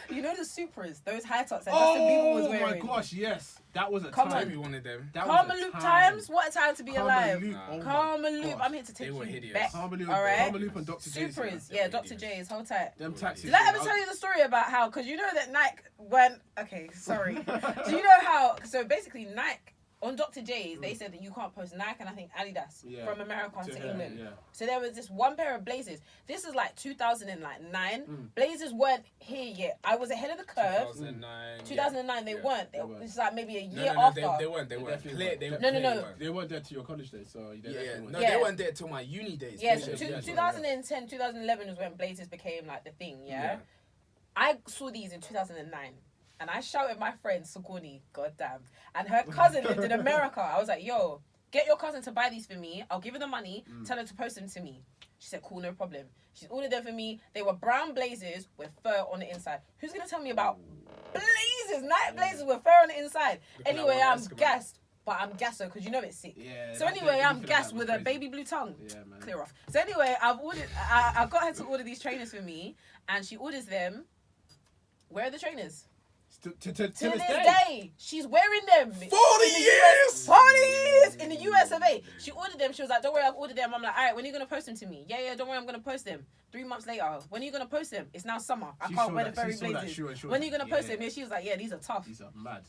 You know the Supras, those high tops that Justin Bieber was wearing? Oh my gosh, yes. That was a Come time. Tobi wanted them. Karma Loop times? What a time to be alive. Karma Loop. Loop, I'm here to take you hideous. back. Karma Loop, Alright? Karma Loop and Dr. J's. Supras, yeah, Dr. J's, hold tight. Them taxis. Did I ever tell you the story about how, because you know that Nike went, okay, sorry. Do you know how, so basically Nike, on Dr. J's, they said that you can't post Nike and I think Adidas from America to England. Yeah. So there was this one pair of Blazers. This is like 2009. Blazers weren't here yet. I was ahead of the curve. 2009, they weren't. This is like maybe a year after. They weren't. They weren't. No. They weren't there to your college days, so they weren't there till my uni days. Yeah, so 2010, 2011 was when Blazers became like the thing, yeah? I saw these in 2009. And I shouted my friend, Suguni, goddamn. And her cousin lived in America. I was like, yo, get your cousin to buy these for me. I'll give her the money. Tell her to post them to me. She said, cool, no problem. She ordered them for me. They were brown Blazers with fur on the inside. Who's going to tell me about Blazers? Night Blazers with fur on the inside. Anyway, I'm gassed. But I'm gasser because you know it's sick. Yeah, so anyway, I'm gassed with a baby blue tongue. Yeah, man. Clear off. So anyway, I got her to order these trainers for me. And she orders them. Where are the trainers? To this day, she's wearing them. 40 years! 40 years in the US of A. She ordered them. She was like, don't worry, I've ordered them. I'm like, all right, when are you going to post them to me? Yeah, don't worry, I'm going to post them. 3 months later, when are you going to post them? It's now summer. I can't wear the furry Blazers. When are you going to post them? Yeah, she was like, yeah, these are tough. These are mad.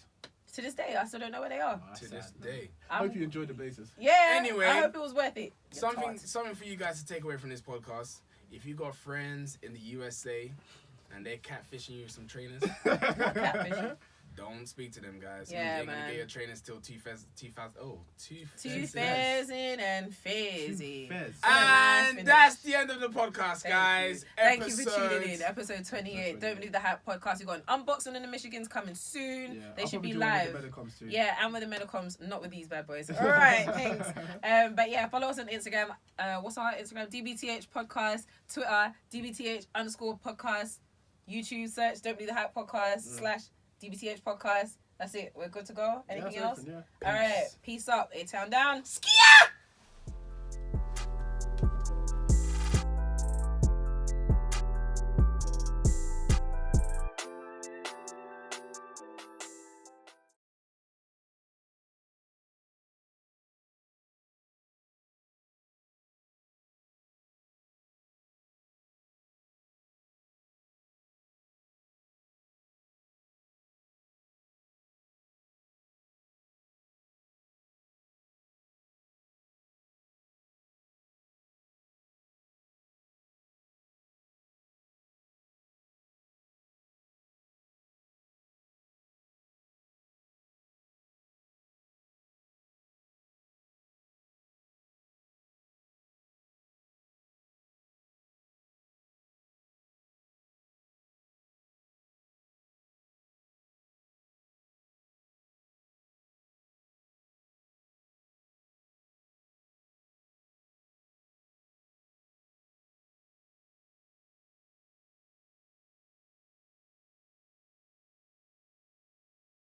To this day, I still don't know where they are. To this day. I hope you enjoyed the Blazers. Yeah, anyway, I hope it was worth it. Something for you guys to take away from this podcast. If you got friends in the USA and they're catfishing you with some trainers, don't speak to them, guys. Yeah, they're man. gonna get your trainers till 2000. And Fizzy. And that's the end of the podcast, guys. Thank you for tuning in. Episode 28. Don't Believe the Hype podcast. We've got an unboxing in the Michigans coming soon. They should be live. Yeah, and with the Medicoms, not with these bad boys. All right, thanks. But yeah, follow us on Instagram. What's our Instagram? DBTHPodcast. Twitter, DBTH_podcast. YouTube search Don't Believe the Hype Podcast / DBTH Podcast. That's it. We're good to go. Anything else? Open, All right. Peace up. A-Town down. Skia!